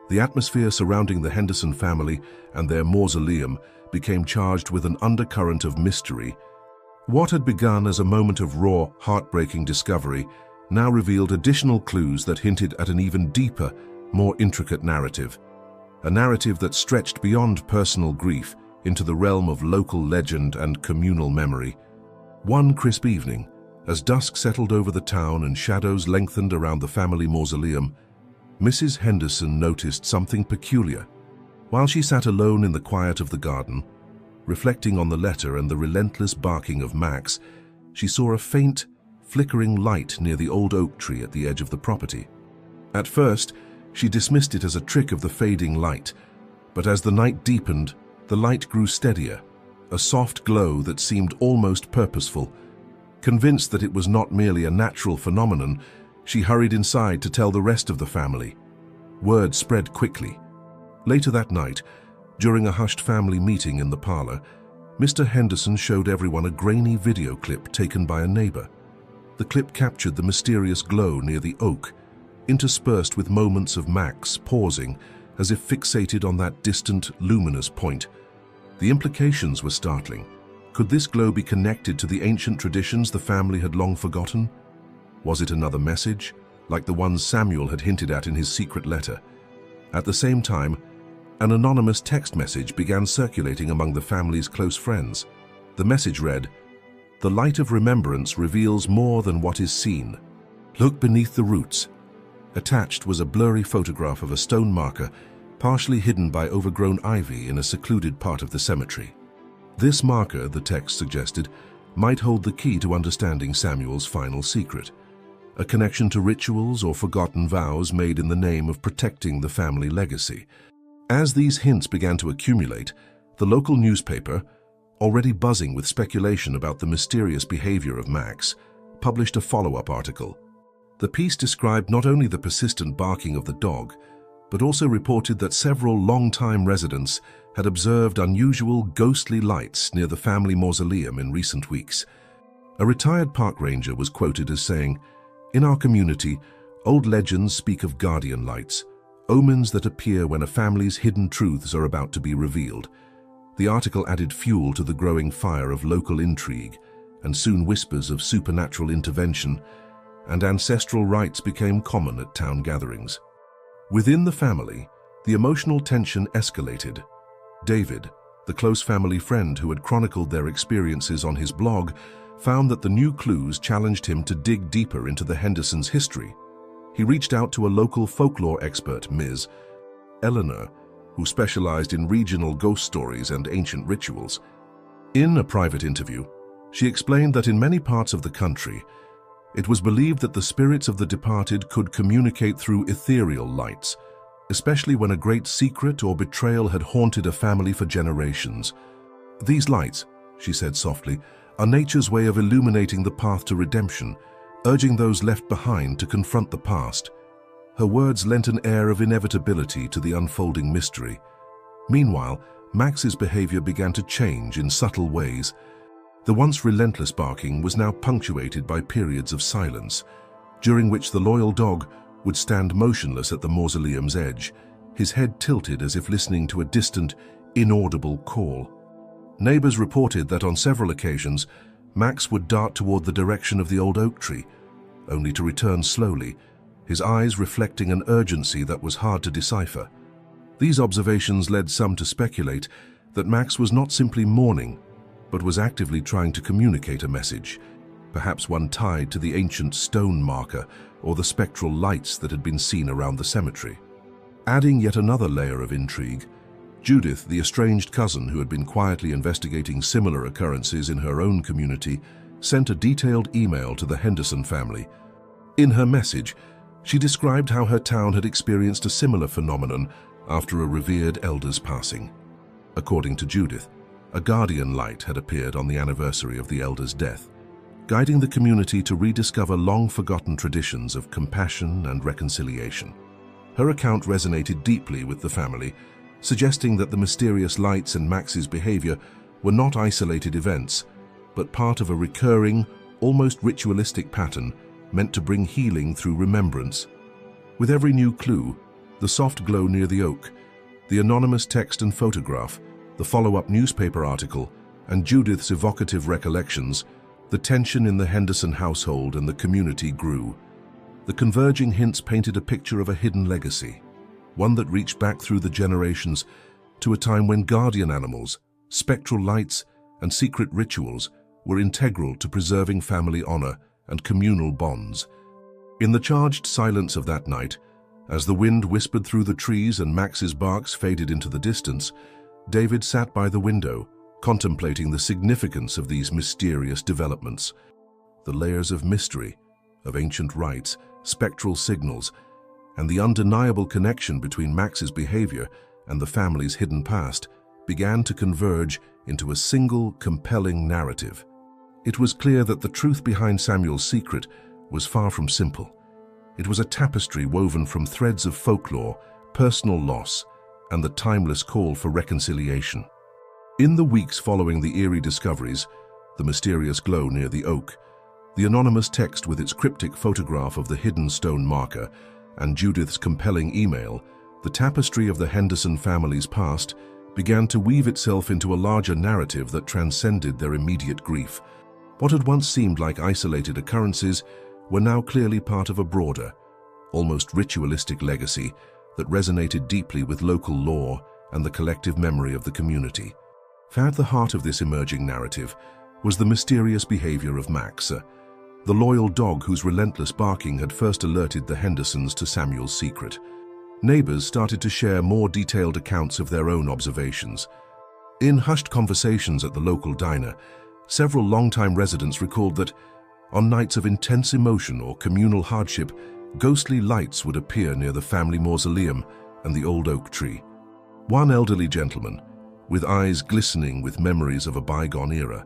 the atmosphere surrounding the Henderson family and their mausoleum became charged with an undercurrent of mystery. What had begun as a moment of raw, heartbreaking discovery now revealed additional clues that hinted at an even deeper, more intricate narrative. A narrative that stretched beyond personal grief into the realm of local legend and communal memory. One crisp evening, as dusk settled over the town and shadows lengthened around the family mausoleum, Mrs. Henderson noticed something peculiar. While she sat alone in the quiet of the garden, reflecting on the letter and the relentless barking of Max, she saw a faint, flickering light near the old oak tree at the edge of the property. At first, she dismissed it as a trick of the fading light, but as the night deepened, the light grew steadier, a soft glow that seemed almost purposeful. Convinced that it was not merely a natural phenomenon, she hurried inside to tell the rest of the family. Word spread quickly. Later that night, during a hushed family meeting in the parlor, Mr. Henderson showed everyone a grainy video clip taken by a neighbor. The clip captured the mysterious glow near the oak, interspersed with moments of Max pausing as if fixated on that distant, luminous point. The implications were startling. Could this glow be connected to the ancient traditions the family had long forgotten? Was it another message, like the ones Samuel had hinted at in his secret letter? At the same time, an anonymous text message began circulating among the family's close friends. The message read, "The light of remembrance reveals more than what is seen. Look beneath the roots." Attached was a blurry photograph of a stone marker, partially hidden by overgrown ivy in a secluded part of the cemetery. This marker, the text suggested, might hold the key to understanding Samuel's final secret, a connection to rituals or forgotten vows made in the name of protecting the family legacy. As these hints began to accumulate, the local newspaper, already buzzing with speculation about the mysterious behavior of Max, published a follow-up article. The piece described not only the persistent barking of the dog, but also reported that several long-time residents had observed unusual, ghostly lights near the family mausoleum in recent weeks. A retired park ranger was quoted as saying, "In our community, old legends speak of guardian lights, omens that appear when a family's hidden truths are about to be revealed." The article added fuel to the growing fire of local intrigue, and soon whispers of supernatural intervention and ancestral rites became common at town gatherings. Within the family, the emotional tension escalated. David, the close family friend who had chronicled their experiences on his blog, found that the new clues challenged him to dig deeper into the Hendersons' history. He reached out to a local folklore expert, Ms. Eleanor, who specialized in regional ghost stories and ancient rituals. In a private interview, she explained that in many parts of the country, it was believed that the spirits of the departed could communicate through ethereal lights, especially when a great secret or betrayal had haunted a family for generations. "These lights," she said softly, "are nature's way of illuminating the path to redemption, urging those left behind to confront the past." Her words lent an air of inevitability to the unfolding mystery. Meanwhile, Max's behavior began to change in subtle ways. The once relentless barking was now punctuated by periods of silence, during which the loyal dog would stand motionless at the mausoleum's edge, his head tilted as if listening to a distant, inaudible call. Neighbors reported that on several occasions, Max would dart toward the direction of the old oak tree, only to return slowly, his eyes reflecting an urgency that was hard to decipher. These observations led some to speculate that Max was not simply mourning, but was actively trying to communicate a message, perhaps one tied to the ancient stone marker or the spectral lights that had been seen around the cemetery. Adding yet another layer of intrigue, Judith, the estranged cousin who had been quietly investigating similar occurrences in her own community, sent a detailed email to the Henderson family. In her message, she described how her town had experienced a similar phenomenon after a revered elder's passing. According to Judith, a guardian light had appeared on the anniversary of the elder's death, guiding the community to rediscover long-forgotten traditions of compassion and reconciliation. Her account resonated deeply with the family, suggesting that the mysterious lights and Max's behavior were not isolated events, but part of a recurring, almost ritualistic pattern meant to bring healing through remembrance. With every new clue, the soft glow near the oak, the anonymous text and photograph, the follow-up newspaper article, and Judith's evocative recollections, the tension in the Henderson household and the community grew. The converging hints painted a picture of a hidden legacy, one that reached back through the generations to a time when guardian animals, spectral lights, and secret rituals were integral to preserving family honor and communal bonds. In the charged silence of that night, as the wind whispered through the trees and Max's barks faded into the distance, David sat by the window, contemplating the significance of these mysterious developments. The layers of mystery, of ancient rites, spectral signals, and the undeniable connection between Max's behavior and the family's hidden past began to converge into a single, compelling narrative. It was clear that the truth behind Samuel's secret was far from simple. It was a tapestry woven from threads of folklore, personal loss, and the timeless call for reconciliation. In the weeks following the eerie discoveries, the mysterious glow near the oak, the anonymous text with its cryptic photograph of the hidden stone marker, and Judith's compelling email, The tapestry of the Henderson family's past began to weave itself into a larger narrative that transcended their immediate grief. What had once seemed like isolated occurrences were now clearly part of a broader, almost ritualistic legacy that resonated deeply with local lore and the collective memory of the community. At the heart of this emerging narrative was the mysterious behavior of Max, the loyal dog whose relentless barking had first alerted the Hendersons to Samuel's secret. Neighbors started to share more detailed accounts of their own observations. In hushed conversations at the local diner, several longtime residents recalled that, on nights of intense emotion or communal hardship, ghostly lights would appear near the family mausoleum and the old oak tree. One elderly gentleman, with eyes glistening with memories of a bygone era,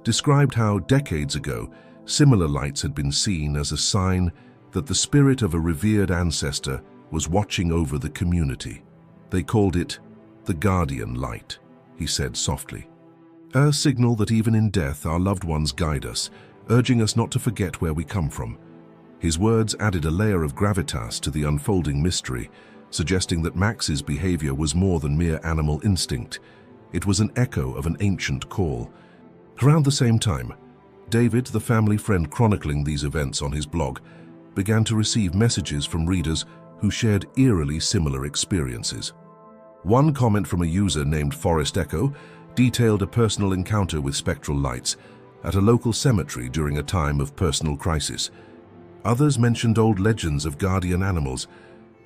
described how decades ago similar lights had been seen as a sign that the spirit of a revered ancestor was watching over the community. They called it the guardian light, he said softly. A signal that even in death our loved ones guide us, urging us not to forget where we come from. His words added a layer of gravitas to the unfolding mystery, suggesting that Max's behavior was more than mere animal instinct. It was an echo of an ancient call. Around the same time, David, the family friend chronicling these events on his blog, began to receive messages from readers who shared eerily similar experiences. One comment from a user named Forest Echo detailed a personal encounter with spectral lights at a local cemetery during a time of personal crisis. Others mentioned old legends of guardian animals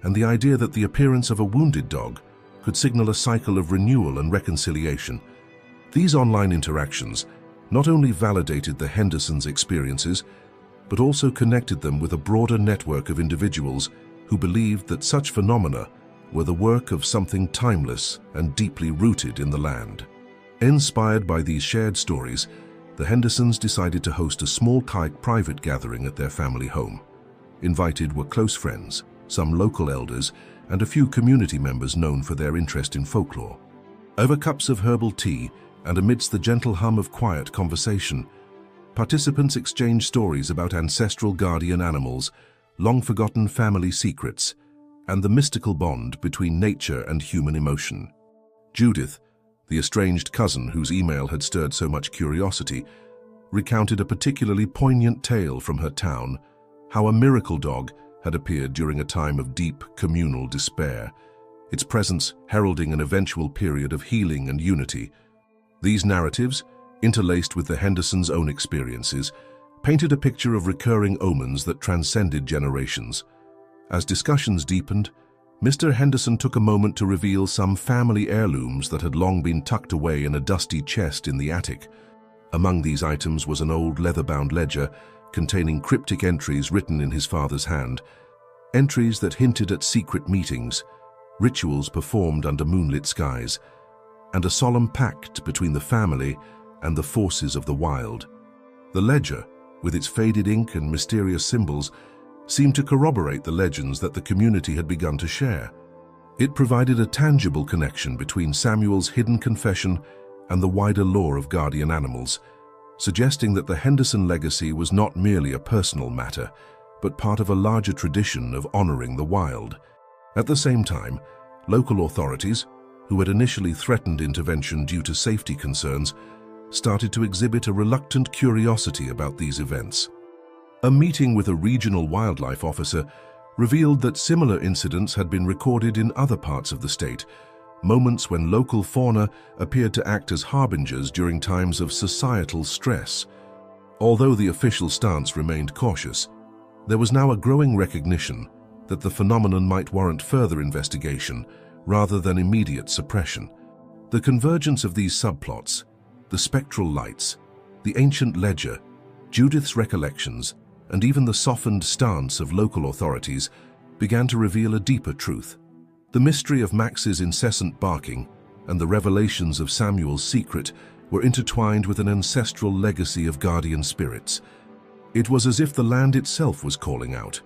and the idea that the appearance of a wounded dog could signal a cycle of renewal and reconciliation. These online interactions not only validated the Hendersons' experiences, but also connected them with a broader network of individuals who believed that such phenomena were the work of something timeless and deeply rooted in the land. Inspired by these shared stories, the Hendersons decided to host a small private gathering at their family home. Invited were close friends, some local elders, and a few community members known for their interest in folklore. Over cups of herbal tea and amidst the gentle hum of quiet conversation, participants exchanged stories about ancestral guardian animals, long-forgotten family secrets, and the mystical bond between nature and human emotion. Judith, the estranged cousin whose email had stirred so much curiosity, recounted a particularly poignant tale from her town, how a miracle dog had appeared during a time of deep communal despair, its presence heralding an eventual period of healing and unity. These narratives, interlaced with the Hendersons' own experiences, painted a picture of recurring omens that transcended generations. As discussions deepened, Mr. Henderson took a moment to reveal some family heirlooms that had long been tucked away in a dusty chest in the attic. Among these items was an old leather-bound ledger containing cryptic entries written in his father's hand, entries that hinted at secret meetings, rituals performed under moonlit skies, and a solemn pact between the family and the forces of the wild. The ledger, with its faded ink and mysterious symbols, seemed to corroborate the legends that the community had begun to share. It provided a tangible connection between Samuel's hidden confession and the wider lore of guardian animals, suggesting that the Henderson legacy was not merely a personal matter, but part of a larger tradition of honoring the wild. At the same time, local authorities, who had initially threatened intervention due to safety concerns, started to exhibit a reluctant curiosity about these events. A meeting with a regional wildlife officer revealed that similar incidents had been recorded in other parts of the state, moments when local fauna appeared to act as harbingers during times of societal stress. Although the official stance remained cautious, there was now a growing recognition that the phenomenon might warrant further investigation rather than immediate suppression. The convergence of these subplots, the spectral lights, the ancient ledger, Judith's recollections, and even the softened stance of local authorities began to reveal a deeper truth. The mystery of Max's incessant barking and the revelations of Samuel's secret were intertwined with an ancestral legacy of guardian spirits. It was as if the land itself was calling out,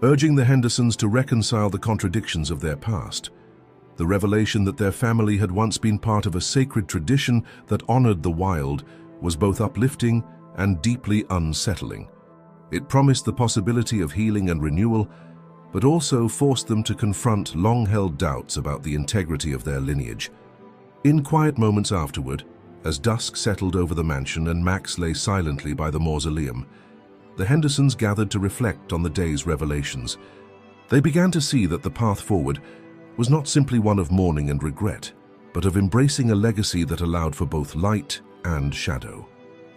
urging the Hendersons to reconcile the contradictions of their past. The revelation that their family had once been part of a sacred tradition that honored the wild was both uplifting and deeply unsettling. It promised the possibility of healing and renewal, but also forced them to confront long-held doubts about the integrity of their lineage. In quiet moments afterward, as dusk settled over the mansion and Max lay silently by the mausoleum, the Hendersons gathered to reflect on the day's revelations. They began to see that the path forward was not simply one of mourning and regret, but of embracing a legacy that allowed for both light and shadow.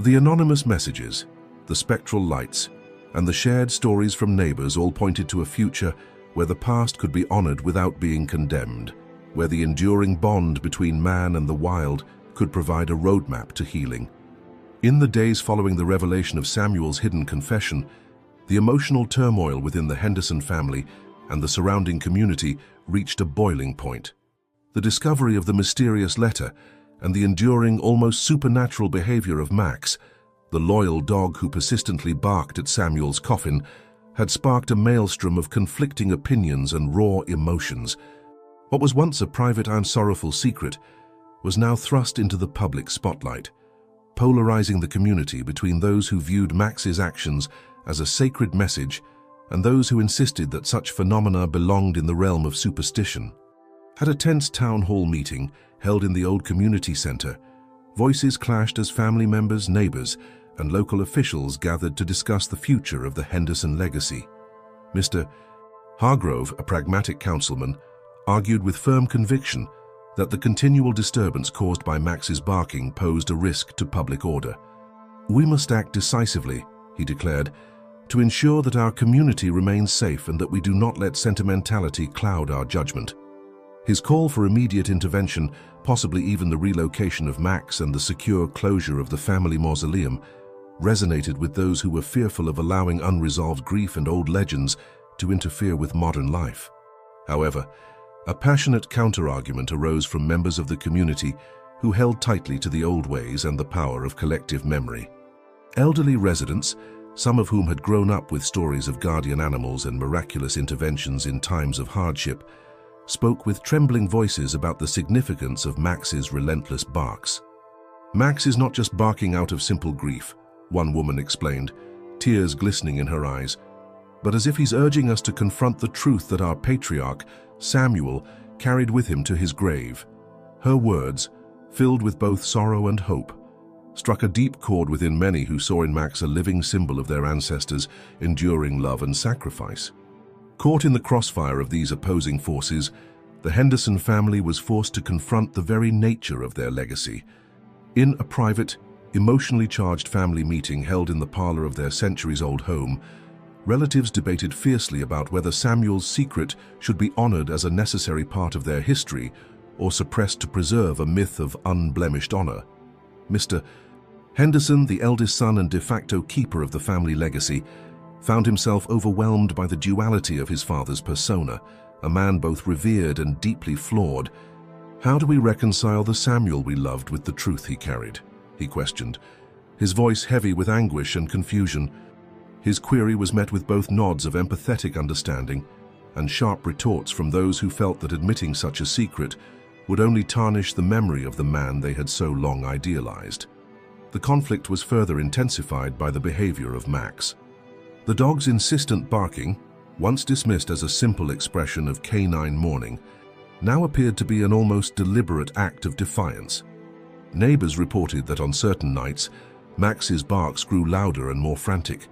The anonymous messages, the spectral lights, and the shared stories from neighbors all pointed to a future where the past could be honored without being condemned, where the enduring bond between man and the wild could provide a roadmap to healing. In the days following the revelation of Samuel's hidden confession, the emotional turmoil within the Henderson family and the surrounding community reached a boiling point. The discovery of the mysterious letter and the enduring, almost supernatural behavior of Max, the loyal dog who persistently barked at Samuel's coffin, had sparked a maelstrom of conflicting opinions and raw emotions. What was once a private and sorrowful secret was now thrust into the public spotlight, polarizing the community between those who viewed Max's actions as a sacred message and those who insisted that such phenomena belonged in the realm of superstition. At a tense town hall meeting held in the old community center, voices clashed as family members, neighbors, and local officials gathered to discuss the future of the Henderson legacy. Mr. Hargrove, a pragmatic councilman, argued with firm conviction that the continual disturbance caused by Max's barking posed a risk to public order. "We must act decisively," he declared, "to ensure that our community remains safe and that we do not let sentimentality cloud our judgment." His call for immediate intervention, possibly even the relocation of Max and the secure closure of the family mausoleum, resonated with those who were fearful of allowing unresolved grief and old legends to interfere with modern life. However, a passionate counter-argument arose from members of the community who held tightly to the old ways and the power of collective memory. Elderly residents, some of whom had grown up with stories of guardian animals and miraculous interventions in times of hardship, spoke with trembling voices about the significance of Max's relentless barks. "Max is not just barking out of simple grief," one woman explained, tears glistening in her eyes, "but as if he's urging us to confront the truth that our patriarch, Samuel, carried with him to his grave." Her words, filled with both sorrow and hope, struck a deep chord within many who saw in Max a living symbol of their ancestors' enduring love and sacrifice. Caught in the crossfire of these opposing forces, the Henderson family was forced to confront the very nature of their legacy. In a private, emotionally charged family meeting held in the parlor of their centuries-old home, relatives debated fiercely about whether Samuel's secret should be honored as a necessary part of their history or suppressed to preserve a myth of unblemished honor. Mr. Henderson, the eldest son and de facto keeper of the family legacy, found himself overwhelmed by the duality of his father's persona, a man both revered and deeply flawed. "How do we reconcile the Samuel we loved with the truth he carried?" he questioned, his voice heavy with anguish and confusion. His query was met with both nods of empathetic understanding and sharp retorts from those who felt that admitting such a secret would only tarnish the memory of the man they had so long idealized. The conflict was further intensified by the behavior of Max. The dog's insistent barking, once dismissed as a simple expression of canine mourning, now appeared to be an almost deliberate act of defiance. Neighbors reported that on certain nights, Max's barks grew louder and more frantic,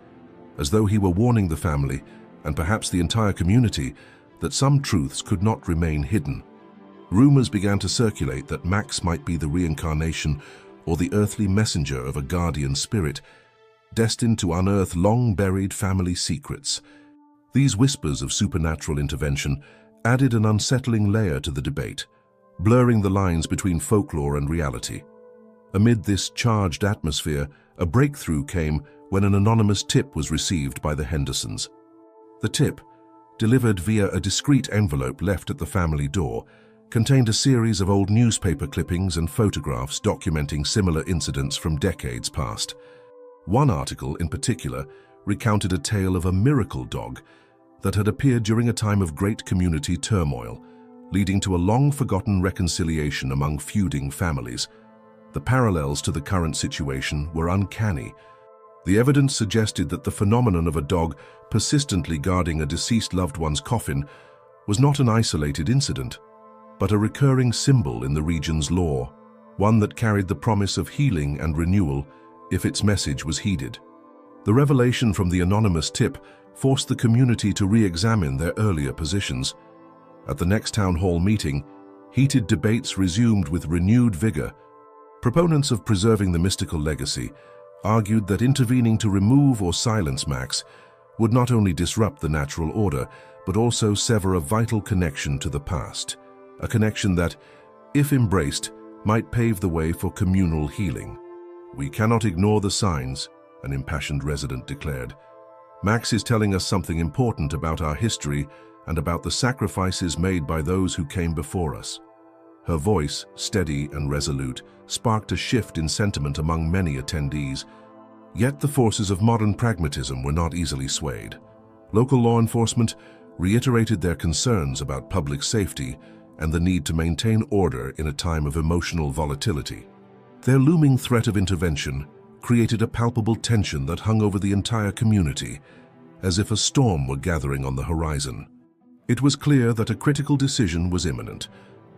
as though he were warning the family, and perhaps the entire community, that some truths could not remain hidden. Rumors began to circulate that Max might be the reincarnation or the earthly messenger of a guardian spirit, destined to unearth long-buried family secrets. These whispers of supernatural intervention added an unsettling layer to the debate, blurring the lines between folklore and reality. Amid this charged atmosphere, a breakthrough came when an anonymous tip was received by the Hendersons. The tip, delivered via a discreet envelope left at the family door, contained a series of old newspaper clippings and photographs documenting similar incidents from decades past. One article, in particular, recounted a tale of a miracle dog that had appeared during a time of great community turmoil, leading to a long-forgotten reconciliation among feuding families. The parallels to the current situation were uncanny. The evidence suggested that the phenomenon of a dog persistently guarding a deceased loved one's coffin was not an isolated incident, but a recurring symbol in the region's lore, one that carried the promise of healing and renewal if its message was heeded. The revelation from the anonymous tip forced the community to re-examine their earlier positions. At the next town hall meeting, heated debates resumed with renewed vigor. Proponents of preserving the mystical legacy argued that intervening to remove or silence Max would not only disrupt the natural order, but also sever a vital connection to the past, a connection that, if embraced, might pave the way for communal healing. "We cannot ignore the signs," an impassioned resident declared. "Max is telling us something important about our history and about the sacrifices made by those who came before us." Her voice, steady and resolute, sparked a shift in sentiment among many attendees. Yet the forces of modern pragmatism were not easily swayed. Local law enforcement reiterated their concerns about public safety and the need to maintain order in a time of emotional volatility. Their looming threat of intervention created a palpable tension that hung over the entire community, as if a storm were gathering on the horizon. It was clear that a critical decision was imminent,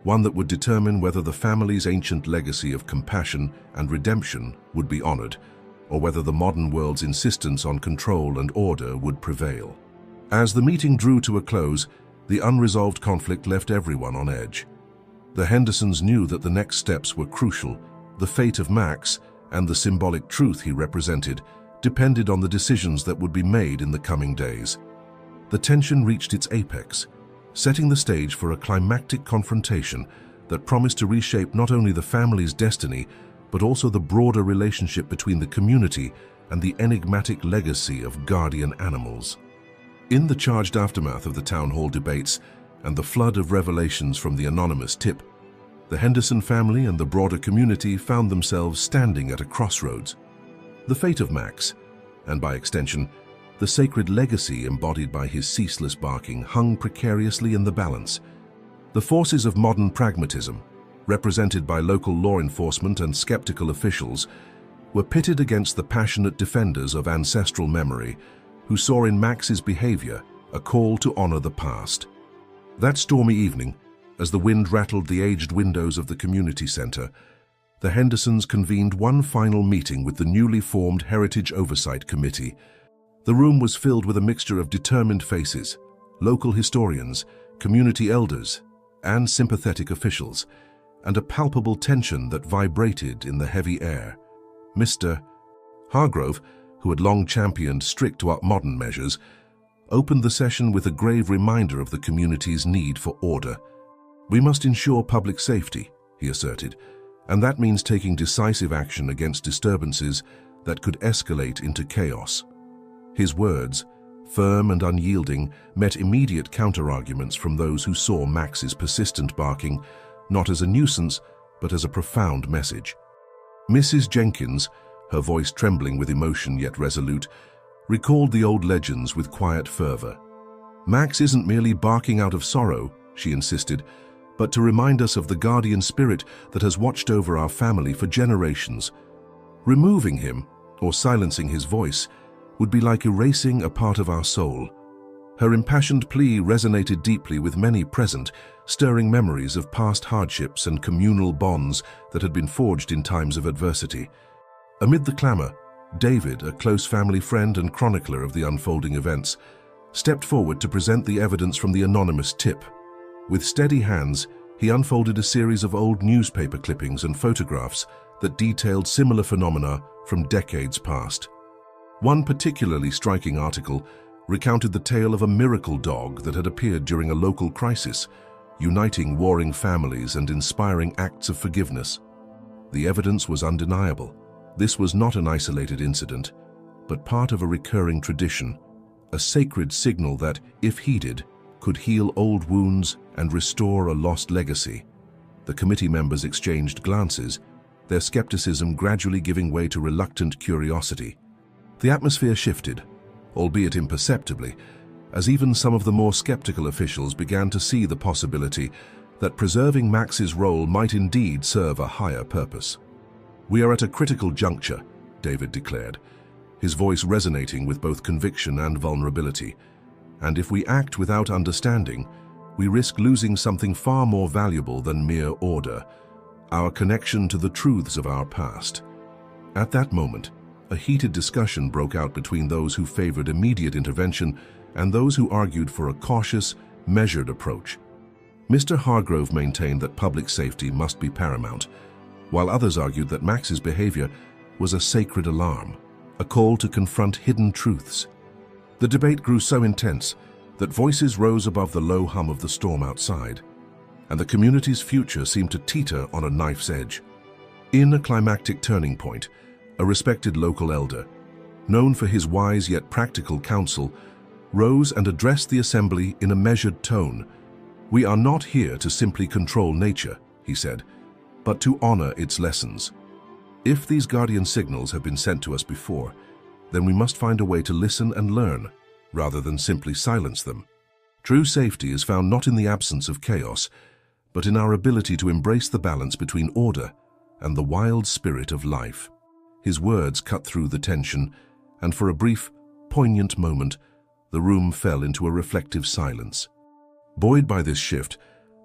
one that would determine whether the family's ancient legacy of compassion and redemption would be honored, or whether the modern world's insistence on control and order would prevail. As the meeting drew to a close, the unresolved conflict left everyone on edge. The Hendersons knew that the next steps were crucial. The fate of Max and the symbolic truth he represented depended on the decisions that would be made in the coming days. The tension reached its apex, setting the stage for a climactic confrontation that promised to reshape not only the family's destiny, but also the broader relationship between the community and the enigmatic legacy of guardian animals. In the charged aftermath of the town hall debates and the flood of revelations from the anonymous tip, the Henderson family and the broader community found themselves standing at a crossroads. The fate of Max, and by extension, the sacred legacy embodied by his ceaseless barking, hung precariously in the balance. The forces of modern pragmatism, represented by local law enforcement and skeptical officials, were pitted against the passionate defenders of ancestral memory, who saw in Max's behavior a call to honor the past. That stormy evening, as the wind rattled the aged windows of the community center, the Hendersons convened one final meeting with the newly formed Heritage Oversight Committee. The room was filled with a mixture of determined faces, local historians, community elders, and sympathetic officials, and a palpable tension that vibrated in the heavy air. Mr. Hargrove, who had long championed strict modern measures, opened the session with a grave reminder of the community's need for order. "We must ensure public safety," he asserted, "and that means taking decisive action against disturbances that could escalate into chaos." His words, firm and unyielding, met immediate counter-arguments from those who saw Max's persistent barking not as a nuisance, but as a profound message. Mrs. Jenkins, her voice trembling with emotion yet resolute, recalled the old legends with quiet fervor. "Max isn't merely barking out of sorrow," she insisted, "but to remind us of the guardian spirit that has watched over our family for generations. Removing him, or silencing his voice, would be like erasing a part of our soul." Her impassioned plea resonated deeply with many present, stirring memories of past hardships and communal bonds that had been forged in times of adversity. Amid the clamor, David, a close family friend and chronicler of the unfolding events, stepped forward to present the evidence from the anonymous tip. With steady hands, he unfolded a series of old newspaper clippings and photographs that detailed similar phenomena from decades past. One particularly striking article recounted the tale of a miracle dog that had appeared during a local crisis, uniting warring families and inspiring acts of forgiveness. The evidence was undeniable. This was not an isolated incident, but part of a recurring tradition, a sacred signal that, if heeded, could heal old wounds and restore a lost legacy. The committee members exchanged glances, their skepticism gradually giving way to reluctant curiosity. The atmosphere shifted, albeit imperceptibly, as even some of the more skeptical officials began to see the possibility that preserving Max's role might indeed serve a higher purpose. "We are at a critical juncture," David declared. his voice resonating with both conviction and vulnerability. And if we act without understanding, we risk losing something far more valuable than mere order, our connection to the truths of our past. At that moment, a heated discussion broke out between those who favored immediate intervention and those who argued for a cautious, measured approach. Mr. Hargrove maintained that public safety must be paramount, while others argued that Max's behavior was a sacred alarm, a call to confront hidden truths. The debate grew so intense that voices rose above the low hum of the storm outside, and the community's future seemed to teeter on a knife's edge. In a climactic turning point, a respected local elder, known for his wise yet practical counsel, rose and addressed the assembly in a measured tone. "We are not here to simply control nature," he said, "but to honor its lessons. If these guardian signals have been sent to us before, then we must find a way to listen and learn, rather than simply silence them. True safety is found not in the absence of chaos, but in our ability to embrace the balance between order and the wild spirit of life." His words cut through the tension, and for a brief, poignant moment, the room fell into a reflective silence. Buoyed by this shift,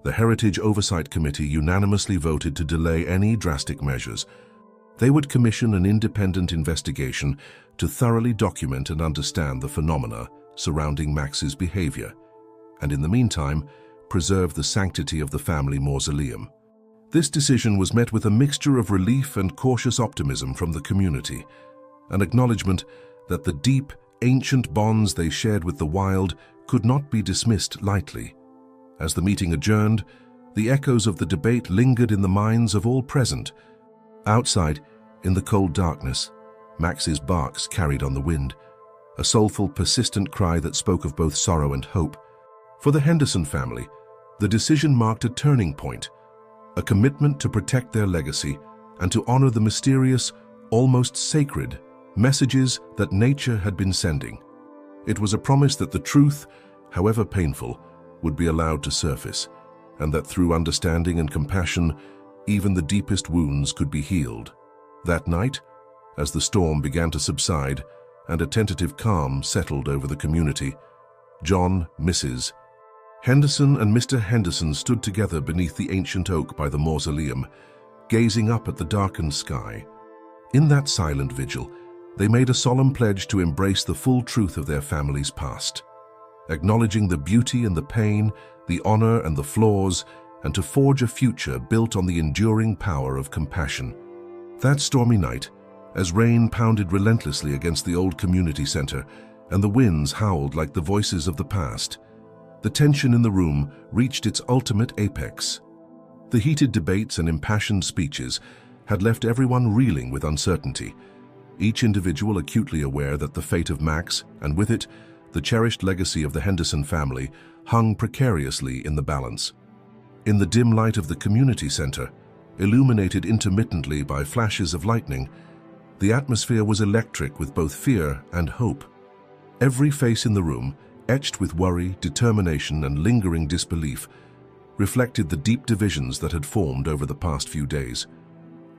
the Heritage Oversight Committee unanimously voted to delay any drastic measures. They would commission an independent investigation to thoroughly document and understand the phenomena surrounding Max's behavior, and in the meantime, preserve the sanctity of the family mausoleum. This decision was met with a mixture of relief and cautious optimism from the community, an acknowledgement that the deep, ancient bonds they shared with the wild could not be dismissed lightly. As the meeting adjourned, the echoes of the debate lingered in the minds of all present. Outside, in the cold darkness, Max's barks carried on the wind, a soulful, persistent cry that spoke of both sorrow and hope. For the Henderson family, the decision marked a turning point, a commitment to protect their legacy and to honor the mysterious, almost sacred, messages that nature had been sending. It was a promise that the truth, however painful, would be allowed to surface, and that through understanding and compassion, even the deepest wounds could be healed. That night, as the storm began to subside and a tentative calm settled over the community, John, Mrs. Henderson and Mr. Henderson stood together beneath the ancient oak by the mausoleum, gazing up at the darkened sky. In that silent vigil, they made a solemn pledge to embrace the full truth of their family's past, acknowledging the beauty and the pain, the honor and the flaws, and to forge a future built on the enduring power of compassion. That stormy night, as rain pounded relentlessly against the old community center and the winds howled like the voices of the past, the tension in the room reached its ultimate apex. The heated debates and impassioned speeches had left everyone reeling with uncertainty, each individual acutely aware that the fate of Max, and with it, the cherished legacy of the Henderson family, hung precariously in the balance. In the dim light of the community center, illuminated intermittently by flashes of lightning, the atmosphere was electric with both fear and hope. Every face in the room, etched with worry, determination, and lingering disbelief, reflected the deep divisions that had formed over the past few days.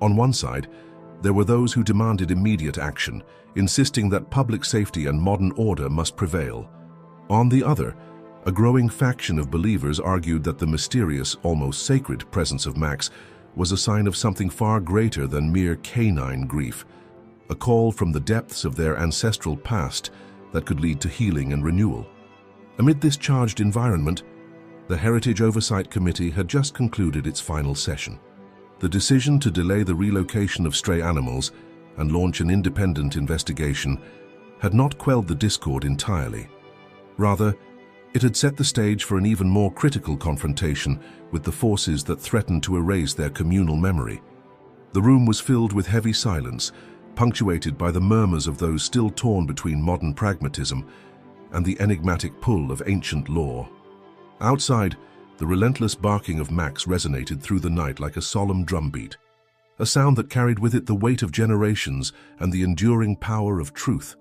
On one side, there were those who demanded immediate action, insisting that public safety and modern order must prevail. On the other, a growing faction of believers argued that the mysterious, almost sacred presence of Max was a sign of something far greater than mere canine grief, a call from the depths of their ancestral past that could lead to healing and renewal. Amid this charged environment, the Heritage Oversight Committee had just concluded its final session. The decision to delay the relocation of stray animals and launch an independent investigation had not quelled the discord entirely. Rather, it had set the stage for an even more critical confrontation with the forces that threatened to erase their communal memory. The room was filled with heavy silence, punctuated by the murmurs of those still torn between modern pragmatism and the enigmatic pull of ancient lore. Outside, the relentless barking of Max resonated through the night like a solemn drumbeat, a sound that carried with it the weight of generations and the enduring power of truth.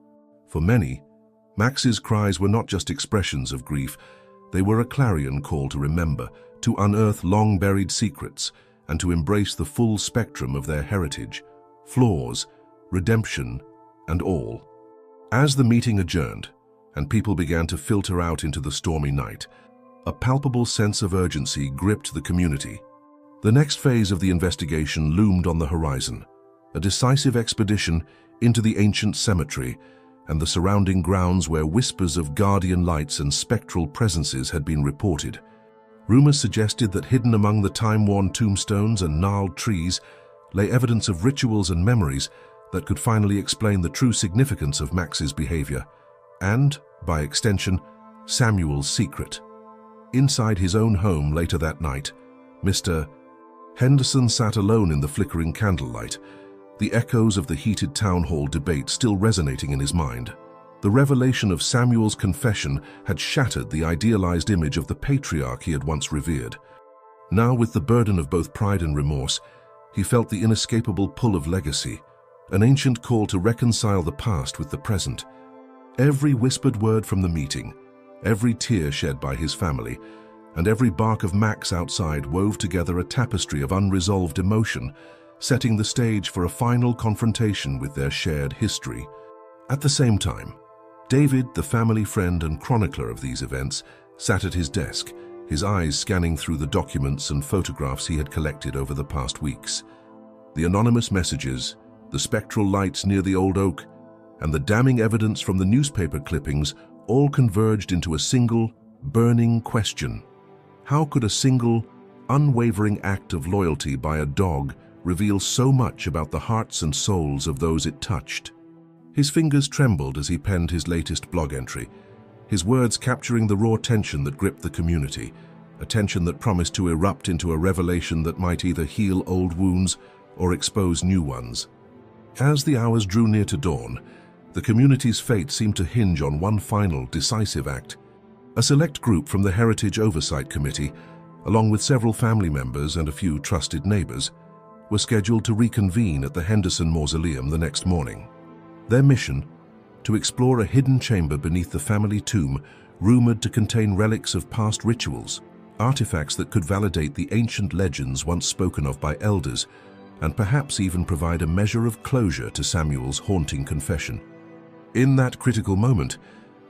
For many, Max's cries were not just expressions of grief, they were a clarion call to remember, to unearth long-buried secrets, and to embrace the full spectrum of their heritage, flaws, redemption, and all. As the meeting adjourned, and people began to filter out into the stormy night, a palpable sense of urgency gripped the community. The next phase of the investigation loomed on the horizon, a decisive expedition into the ancient cemetery and the surrounding grounds where whispers of guardian lights and spectral presences had been reported. Rumors suggested that hidden among the time-worn tombstones and gnarled trees lay evidence of rituals and memories that could finally explain the true significance of Max's behavior and, by extension, Samuel's secret. Inside his own home later that night, Mr. Henderson sat alone in the flickering candlelight, the echoes of the heated town hall debate still resonating in his mind. The revelation of Samuel's confession had shattered the idealized image of the patriarch he had once revered. Now, with the burden of both pride and remorse, he felt the inescapable pull of legacy, an ancient call to reconcile the past with the present. Every whispered word from the meeting, every tear shed by his family, and every bark of Max outside wove together a tapestry of unresolved emotion, setting the stage for a final confrontation with their shared history. At the same time, David, the family friend and chronicler of these events, sat at his desk, his eyes scanning through the documents and photographs he had collected over the past weeks. The anonymous messages, the spectral lights near the old oak, and the damning evidence from the newspaper clippings all converged into a single, burning question. How could a single, unwavering act of loyalty by a dog reveal so much about the hearts and souls of those it touched? His fingers trembled as he penned his latest blog entry, his words capturing the raw tension that gripped the community, a tension that promised to erupt into a revelation that might either heal old wounds or expose new ones. As the hours drew near to dawn, the community's fate seemed to hinge on one final, decisive act. A select group from the Heritage Oversight Committee, along with several family members and a few trusted neighbors, were scheduled to reconvene at the Henderson Mausoleum the next morning. Their mission, to explore a hidden chamber beneath the family tomb rumored to contain relics of past rituals, artifacts that could validate the ancient legends once spoken of by elders, and perhaps even provide a measure of closure to Samuel's haunting confession. In that critical moment,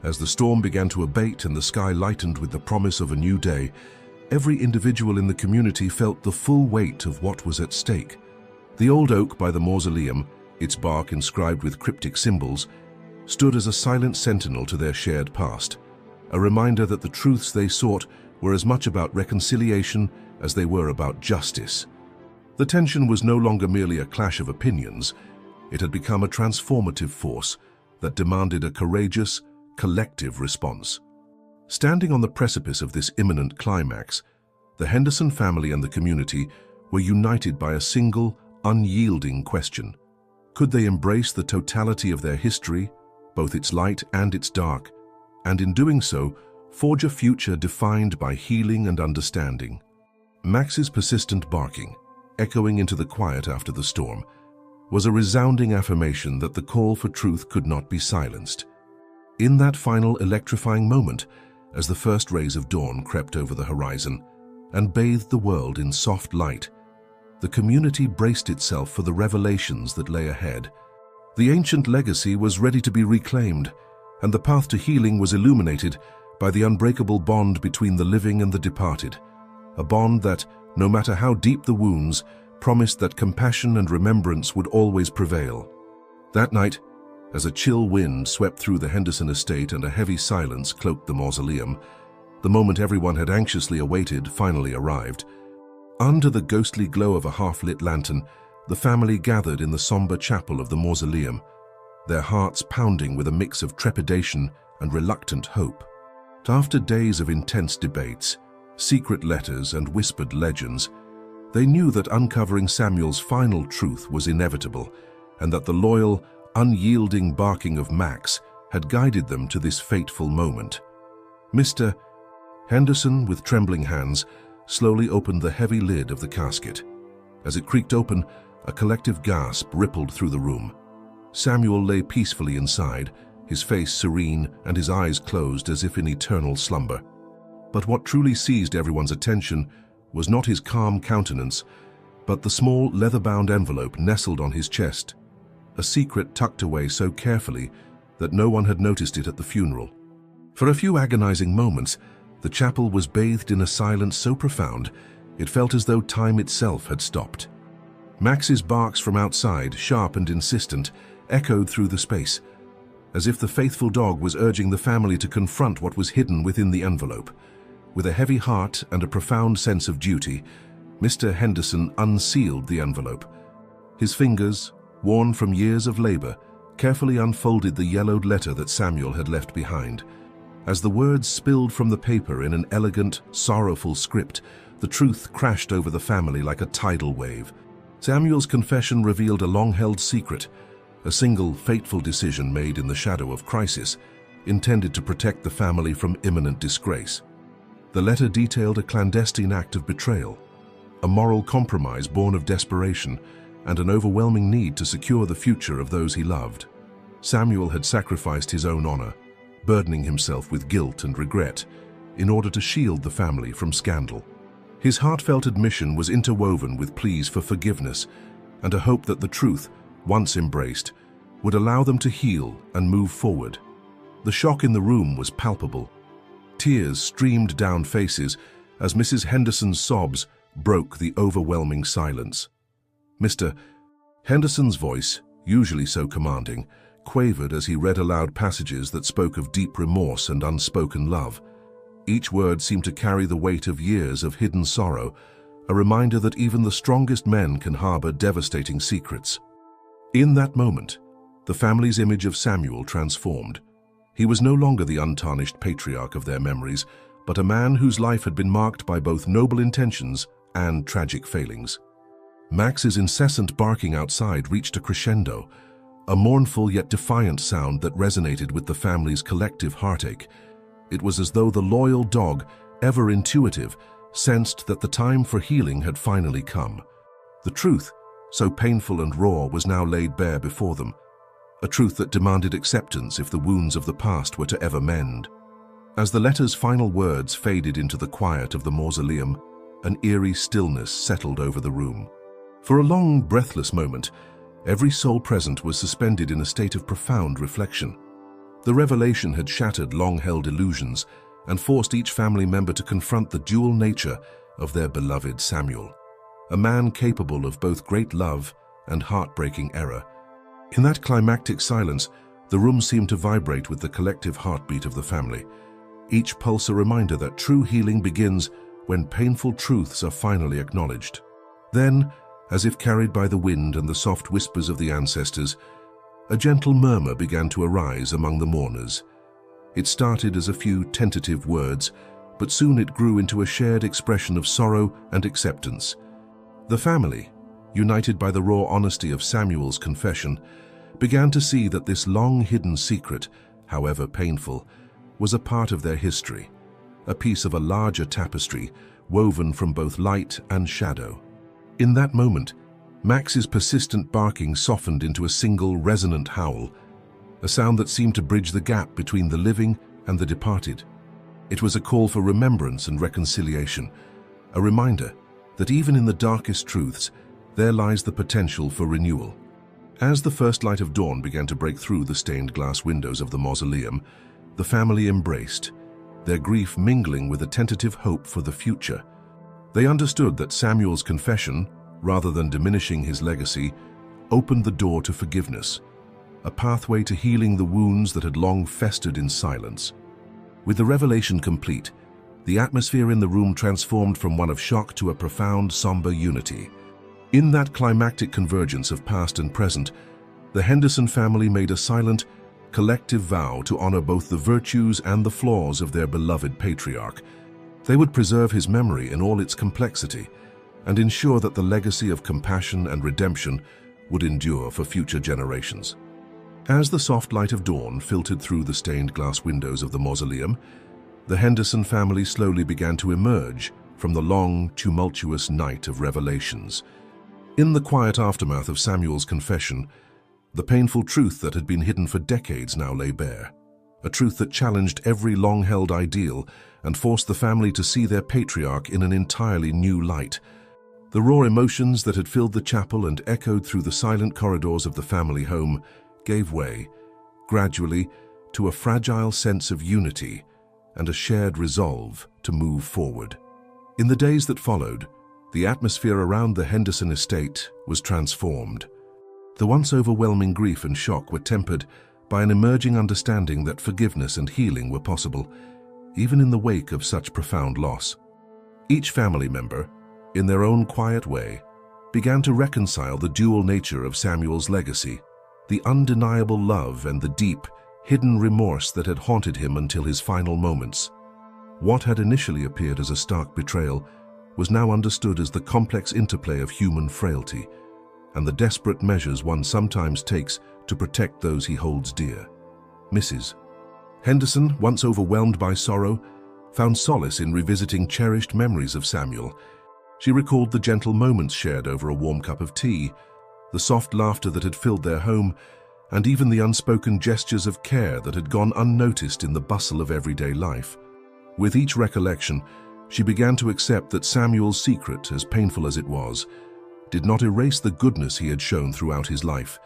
as the storm began to abate and the sky lightened with the promise of a new day, every individual in the community felt the full weight of what was at stake. The old oak by the mausoleum, its bark inscribed with cryptic symbols, stood as a silent sentinel to their shared past, a reminder that the truths they sought were as much about reconciliation as they were about justice. The tension was no longer merely a clash of opinions. It had become a transformative force that demanded a courageous, collective response. Standing on the precipice of this imminent climax, the Henderson family and the community were united by a single, unyielding question. Could they embrace the totality of their history, both its light and its dark, and in doing so, forge a future defined by healing and understanding? Max's persistent barking, echoing into the quiet after the storm, was a resounding affirmation that the call for truth could not be silenced. In that final electrifying moment, as the first rays of dawn crept over the horizon and bathed the world in soft light, the community braced itself for the revelations that lay ahead. The ancient legacy was ready to be reclaimed, and the path to healing was illuminated by the unbreakable bond between the living and the departed, a bond that, no matter how deep the wounds, promised that compassion and remembrance would always prevail. That night, as a chill wind swept through the Henderson estate and a heavy silence cloaked the mausoleum, the moment everyone had anxiously awaited finally arrived. Under the ghostly glow of a half-lit lantern, the family gathered in the somber chapel of the mausoleum, their hearts pounding with a mix of trepidation and reluctant hope. After days of intense debates, secret letters and whispered legends, they knew that uncovering Samuel's final truth was inevitable, and that the loyal, unyielding barking of Max had guided them to this fateful moment. Mr. Henderson, with trembling hands, slowly opened the heavy lid of the casket. As it creaked open, a collective gasp rippled through the room. Samuel lay peacefully inside, his face serene and his eyes closed as if in eternal slumber. But what truly seized everyone's attention was not his calm countenance, but the small leather-bound envelope nestled on his chest, a secret tucked away so carefully that no one had noticed it at the funeral. For a few agonizing moments, the chapel was bathed in a silence so profound, it felt as though time itself had stopped. Max's barks from outside, sharp and insistent, echoed through the space, as if the faithful dog was urging the family to confront what was hidden within the envelope. With a heavy heart and a profound sense of duty, Mr. Henderson unsealed the envelope. His fingers, worn from years of labor, carefully unfolded the yellowed letter that Samuel had left behind. As the words spilled from the paper in an elegant, sorrowful script, the truth crashed over the family like a tidal wave. Samuel's confession revealed a long-held secret, a single fateful decision made in the shadow of crisis, intended to protect the family from imminent disgrace. The letter detailed a clandestine act of betrayal, a moral compromise born of desperation, and an overwhelming need to secure the future of those he loved. Samuel had sacrificed his own honor, burdening himself with guilt and regret, in order to shield the family from scandal. His heartfelt admission was interwoven with pleas for forgiveness and a hope that the truth, once embraced, would allow them to heal and move forward. The shock in the room was palpable. Tears streamed down faces as Mrs. Henderson's sobs broke the overwhelming silence. Mr. Henderson's voice, usually so commanding, quavered as he read aloud passages that spoke of deep remorse and unspoken love. Each word seemed to carry the weight of years of hidden sorrow, a reminder that even the strongest men can harbor devastating secrets. In that moment, the family's image of Samuel transformed. He was no longer the untarnished patriarch of their memories, but a man whose life had been marked by both noble intentions and tragic failings. Max's incessant barking outside reached a crescendo, a mournful yet defiant sound that resonated with the family's collective heartache. It was as though the loyal dog, ever intuitive, sensed that the time for healing had finally come. The truth, so painful and raw, was now laid bare before them, a truth that demanded acceptance if the wounds of the past were to ever mend. As the letter's final words faded into the quiet of the mausoleum, an eerie stillness settled over the room. For a long, breathless moment, every soul present was suspended in a state of profound reflection. The revelation had shattered long-held illusions and forced each family member to confront the dual nature of their beloved Samuel, a man capable of both great love and heartbreaking error. In that climactic silence, the room seemed to vibrate with the collective heartbeat of the family, each pulse a reminder that true healing begins when painful truths are finally acknowledged. Then, as if carried by the wind and the soft whispers of the ancestors, a gentle murmur began to arise among the mourners. It started as a few tentative words, but soon it grew into a shared expression of sorrow and acceptance. The family, united by the raw honesty of Samuel's confession, began to see that this long-hidden secret, however painful, was a part of their history, a piece of a larger tapestry woven from both light and shadow. In that moment, Max's persistent barking softened into a single resonant howl, a sound that seemed to bridge the gap between the living and the departed. It was a call for remembrance and reconciliation, a reminder that even in the darkest truths, there lies the potential for renewal. As the first light of dawn began to break through the stained glass windows of the mausoleum, the family embraced, their grief mingling with a tentative hope for the future. They understood that Samuel's confession, rather than diminishing his legacy, opened the door to forgiveness, a pathway to healing the wounds that had long festered in silence. With the revelation complete, the atmosphere in the room transformed from one of shock to a profound, somber unity. In that climactic convergence of past and present, the Henderson family made a silent, collective vow to honor both the virtues and the flaws of their beloved patriarch. They would preserve his memory in all its complexity and ensure that the legacy of compassion and redemption would endure for future generations. As the soft light of dawn filtered through the stained glass windows of the mausoleum, the Henderson family slowly began to emerge from the long, tumultuous night of revelations. In the quiet aftermath of Samuel's confession, the painful truth that had been hidden for decades now lay bare, a truth that challenged every long-held ideal and forced the family to see their patriarch in an entirely new light. The raw emotions that had filled the chapel and echoed through the silent corridors of the family home gave way, gradually to a fragile sense of unity and a shared resolve to move forward. In the days that followed, the atmosphere around the Henderson estate was transformed. The once overwhelming grief and shock were tempered by an emerging understanding that forgiveness and healing were possible, even in the wake of such profound loss. Each family member, in their own quiet way, began to reconcile the dual nature of Samuel's legacy, the undeniable love and the deep, hidden remorse that had haunted him until his final moments. What had initially appeared as a stark betrayal was now understood as the complex interplay of human frailty and the desperate measures one sometimes takes to protect those he holds dear. Mrs. Henderson, once overwhelmed by sorrow, found solace in revisiting cherished memories of Samuel. She recalled the gentle moments shared over a warm cup of tea, the soft laughter that had filled their home, and even the unspoken gestures of care that had gone unnoticed in the bustle of everyday life. With each recollection, she began to accept that Samuel's secret, as painful as it was, did not erase the goodness he had shown throughout his life.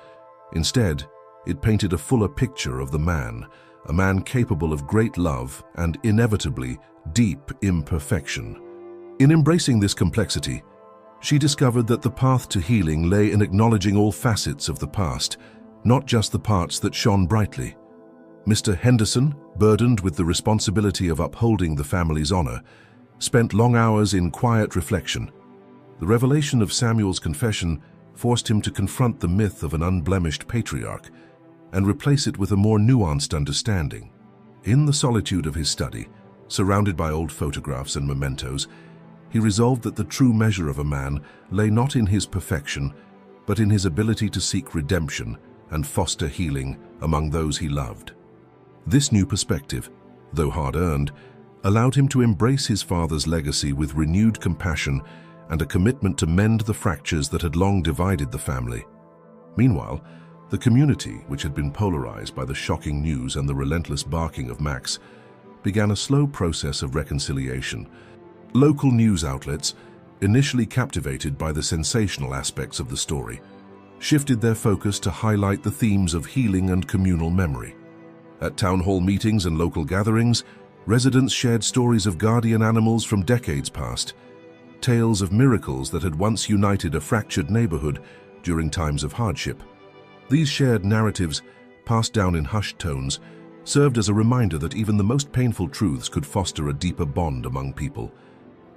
Instead, it painted a fuller picture of the man, a man capable of great love and, inevitably, deep imperfection. In embracing this complexity, she discovered that the path to healing lay in acknowledging all facets of the past, not just the parts that shone brightly. Mr. Henderson, burdened with the responsibility of upholding the family's honor, spent long hours in quiet reflection. The revelation of Samuel's confession forced him to confront the myth of an unblemished patriarch and replace it with a more nuanced understanding. In the solitude of his study, surrounded by old photographs and mementos, he resolved that the true measure of a man lay not in his perfection, but in his ability to seek redemption and foster healing among those he loved. This new perspective, though hard-earned, allowed him to embrace his father's legacy with renewed compassion and a commitment to mend the fractures that had long divided the family. Meanwhile, the community, which had been polarized by the shocking news and the relentless barking of Max, began a slow process of reconciliation. Local news outlets, initially captivated by the sensational aspects of the story, shifted their focus to highlight the themes of healing and communal memory. At town hall meetings and local gatherings, residents shared stories of guardian animals from decades past, tales of miracles that had once united a fractured neighborhood during times of hardship. These shared narratives, passed down in hushed tones, served as a reminder that even the most painful truths could foster a deeper bond among people.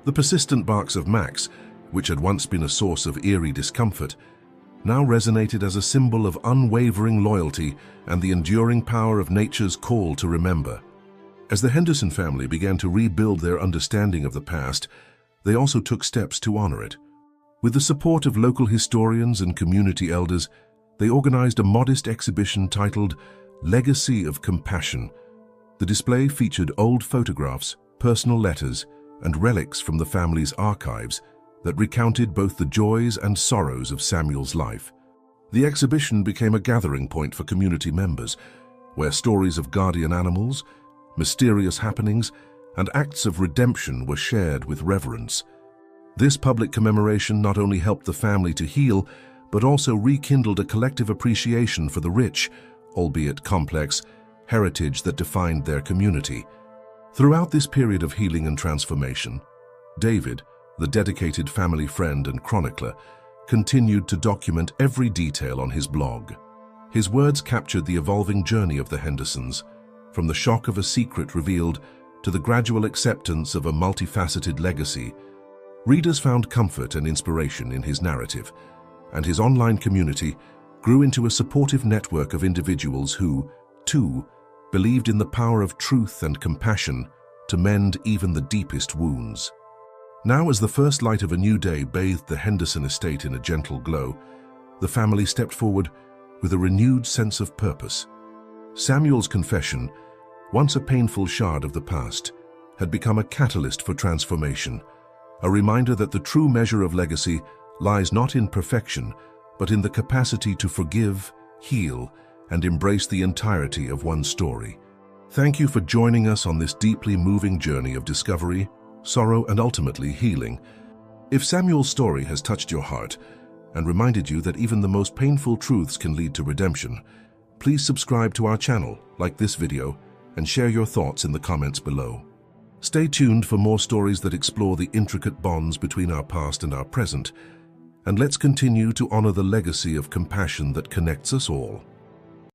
The persistent barks of Max, which had once been a source of eerie discomfort, now resonated as a symbol of unwavering loyalty and the enduring power of nature's call to remember. As the Henderson family began to rebuild their understanding of the past, they also took steps to honor it. With the support of local historians and community elders, they organized a modest exhibition titled Legacy of Compassion. The display featured old photographs, personal letters, and relics from the family's archives that recounted both the joys and sorrows of Samuel's life. The exhibition became a gathering point for community members, where stories of guardian animals, mysterious happenings, and acts of redemption were shared with reverence. This public commemoration not only helped the family to heal, but also rekindled a collective appreciation for the rich, albeit complex, heritage that defined their community. Throughout this period of healing and transformation, David, the dedicated family friend and chronicler, continued to document every detail on his blog. His words captured the evolving journey of the Hendersons, from the shock of a secret revealed to the gradual acceptance of a multifaceted legacy. Readers found comfort and inspiration in his narrative, and his online community grew into a supportive network of individuals who, too, believed in the power of truth and compassion to mend even the deepest wounds. Now, as the first light of a new day bathed the Henderson estate in a gentle glow, the family stepped forward with a renewed sense of purpose. Samuel's confession, once a painful shard of the past, had become a catalyst for transformation, a reminder that the true measure of legacy lies not in perfection, but in the capacity to forgive, heal, and embrace the entirety of one's story. Thank you for joining us on this deeply moving journey of discovery, sorrow, and ultimately healing. If Samuel's story has touched your heart and reminded you that even the most painful truths can lead to redemption, Please subscribe to our channel, like this video, and share your thoughts in the comments below. Stay tuned for more stories that explore the intricate bonds between our past and our present, and let's continue to honor the legacy of compassion that connects us all.